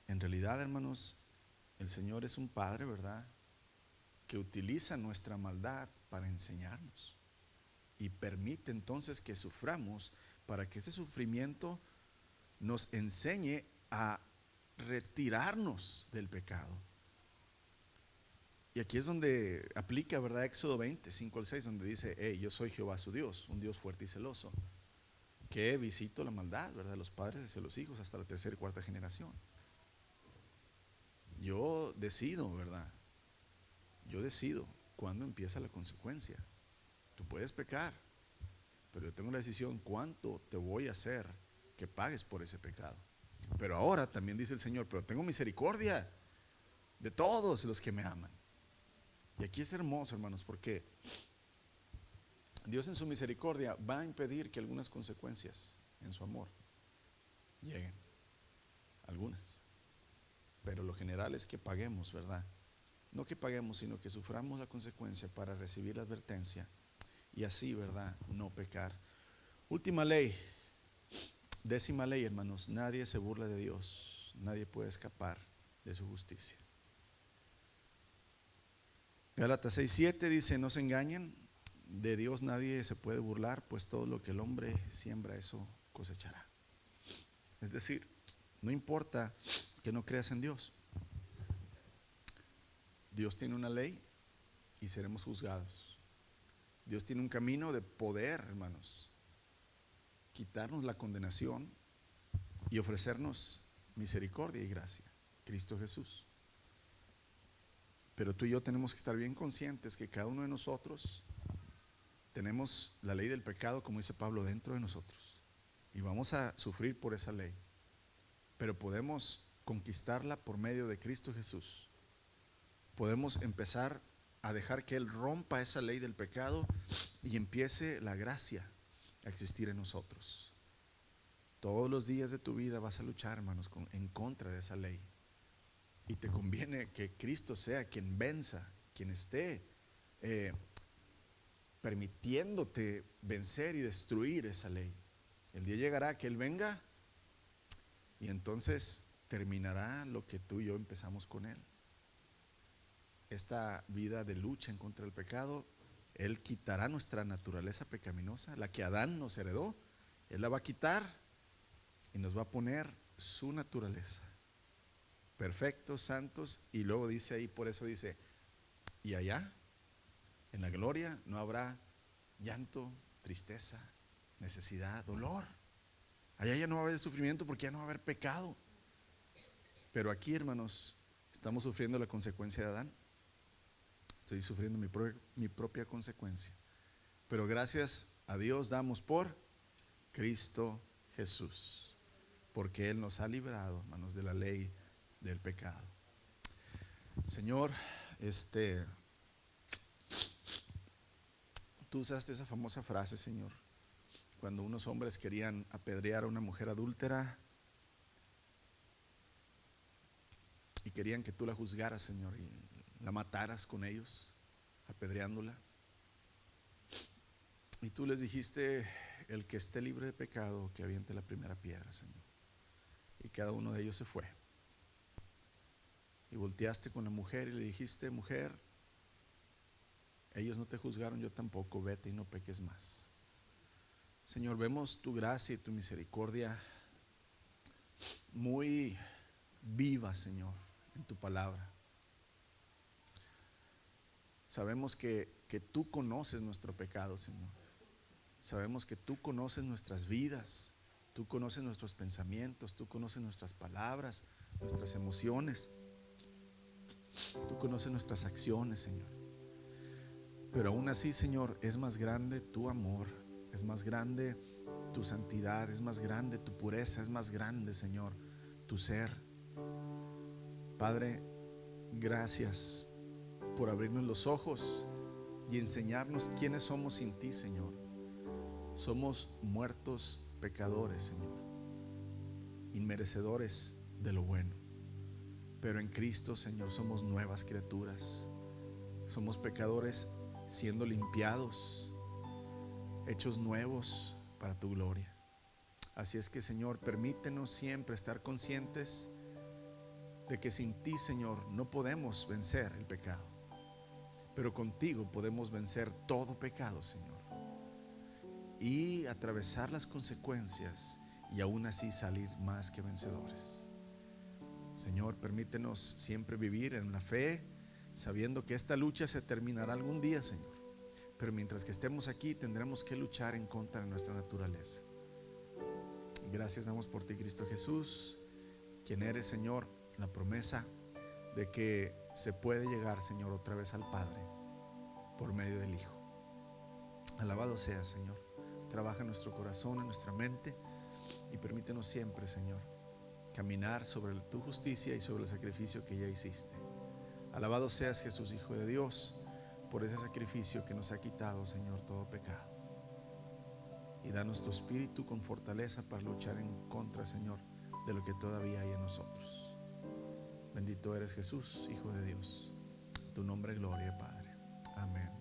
En realidad, hermanos, el Señor es un padre, ¿verdad?, que utiliza nuestra maldad para enseñarnos y permite entonces que suframos para que ese sufrimiento nos enseñe a retirarnos del pecado. Y aquí es donde aplica, ¿verdad?, Éxodo 20, 5 al 6, donde dice, yo soy Jehová su Dios, un Dios fuerte y celoso, que visito la maldad, ¿verdad?, de los padres hacia los hijos hasta la 3ª y 4ª generación. Yo decido, ¿verdad? Yo decido cuándo empieza la consecuencia. Tú puedes pecar, pero yo tengo la decisión cuánto te voy a hacer que pagues por ese pecado. Pero ahora también dice el Señor, pero tengo misericordia de todos los que me aman. Y aquí es hermoso, hermanos, porque Dios en su misericordia va a impedir que algunas consecuencias en su amor lleguen. Algunas. Pero lo general es que paguemos, ¿verdad? No que paguemos, sino que suframos la consecuencia para recibir la advertencia y así, ¿verdad?, no pecar. Última ley, 10ª ley, hermanos, nadie se burla de Dios, nadie puede escapar de su justicia. Gálatas 6:7 dice, no se engañen, de Dios nadie se puede burlar, pues todo lo que el hombre siembra, eso cosechará. Es decir, no importa que no creas en Dios, Dios tiene una ley y seremos juzgados. Dios tiene un camino de poder, hermanos, quitarnos la condenación y ofrecernos misericordia y gracia, Cristo Jesús. Pero tú y yo tenemos que estar bien conscientes que cada uno de nosotros tenemos la ley del pecado, como dice Pablo, dentro de nosotros, y vamos a sufrir por esa ley, pero podemos conquistarla por medio de Cristo Jesús. Podemos empezar a dejar que Él rompa esa ley del pecado y empiece la gracia a existir en nosotros. Todos los días de tu vida vas a luchar, hermanos, en contra de esa ley, y te conviene que Cristo sea quien venza, quien esté eh, permitiéndote vencer y destruir esa ley. El día llegará que Él venga y entonces terminará lo que tú y yo empezamos con Él. Esta vida de lucha en contra del pecado, Él quitará nuestra naturaleza pecaminosa, la que Adán nos heredó. Él la va a quitar y nos va a poner su naturaleza. Perfectos, santos. Y luego dice ahí, por eso dice, y allá, en la gloria, no habrá llanto, tristeza, necesidad, dolor. Allá ya no va a haber sufrimiento porque ya no va a haber pecado. Pero aquí, hermanos, estamos sufriendo la consecuencia de Adán. Estoy sufriendo mi propia consecuencia. Pero gracias a Dios damos por Cristo Jesús, porque Él nos ha librado, hermanos, de la ley del pecado. Señor, tú usaste esa famosa frase, Señor, cuando unos hombres querían apedrear a una mujer adúltera y querían que tú la juzgaras, Señor, y la mataras con ellos, apedreándola. Y tú les dijiste, el que esté libre de pecado, que aviente la primera piedra, Señor. Y cada uno de ellos se fue. Y volteaste con la mujer y le dijiste, mujer, ellos no te juzgaron, yo tampoco, vete y no peques más. Señor, vemos tu gracia y tu misericordia muy viva, Señor, en tu palabra. Sabemos que tú conoces nuestro pecado, Señor. Sabemos que tú conoces nuestras vidas, tú conoces nuestros pensamientos, tú conoces nuestras palabras, nuestras emociones, tú conoces nuestras acciones, Señor. Pero aún así, Señor, es más grande tu amor, es más grande tu santidad, es más grande tu pureza, es más grande, Señor, tu ser. Padre, gracias por abrirnos los ojos y enseñarnos quiénes somos sin ti, Señor. Somos muertos pecadores, Señor, inmerecedores de lo bueno. Pero en Cristo, Señor, somos nuevas criaturas. Somos pecadores siendo limpiados, hechos nuevos para tu gloria. Así es que, Señor, permítenos siempre estar conscientes de que sin ti, Señor, no podemos vencer el pecado, pero contigo podemos vencer todo pecado, Señor, y atravesar las consecuencias y aún así salir más que vencedores. Señor, permítenos siempre vivir en la fe, sabiendo que esta lucha se terminará algún día, Señor, pero mientras que estemos aquí tendremos que luchar en contra de nuestra naturaleza. Y gracias damos por ti, Cristo Jesús, quien eres, Señor, la promesa de que se puede llegar, Señor, otra vez al Padre por medio del Hijo. Alabado sea, Señor. Trabaja en nuestro corazón, en nuestra mente, y permítenos siempre, Señor, caminar sobre tu justicia y sobre el sacrificio que ya hiciste. Alabado seas, Jesús, Hijo de Dios, por ese sacrificio que nos ha quitado, Señor, todo pecado. Y danos tu espíritu con fortaleza para luchar en contra, Señor, de lo que todavía hay en nosotros. Bendito eres, Jesús, Hijo de Dios. Tu nombre, gloria, Padre. Amén.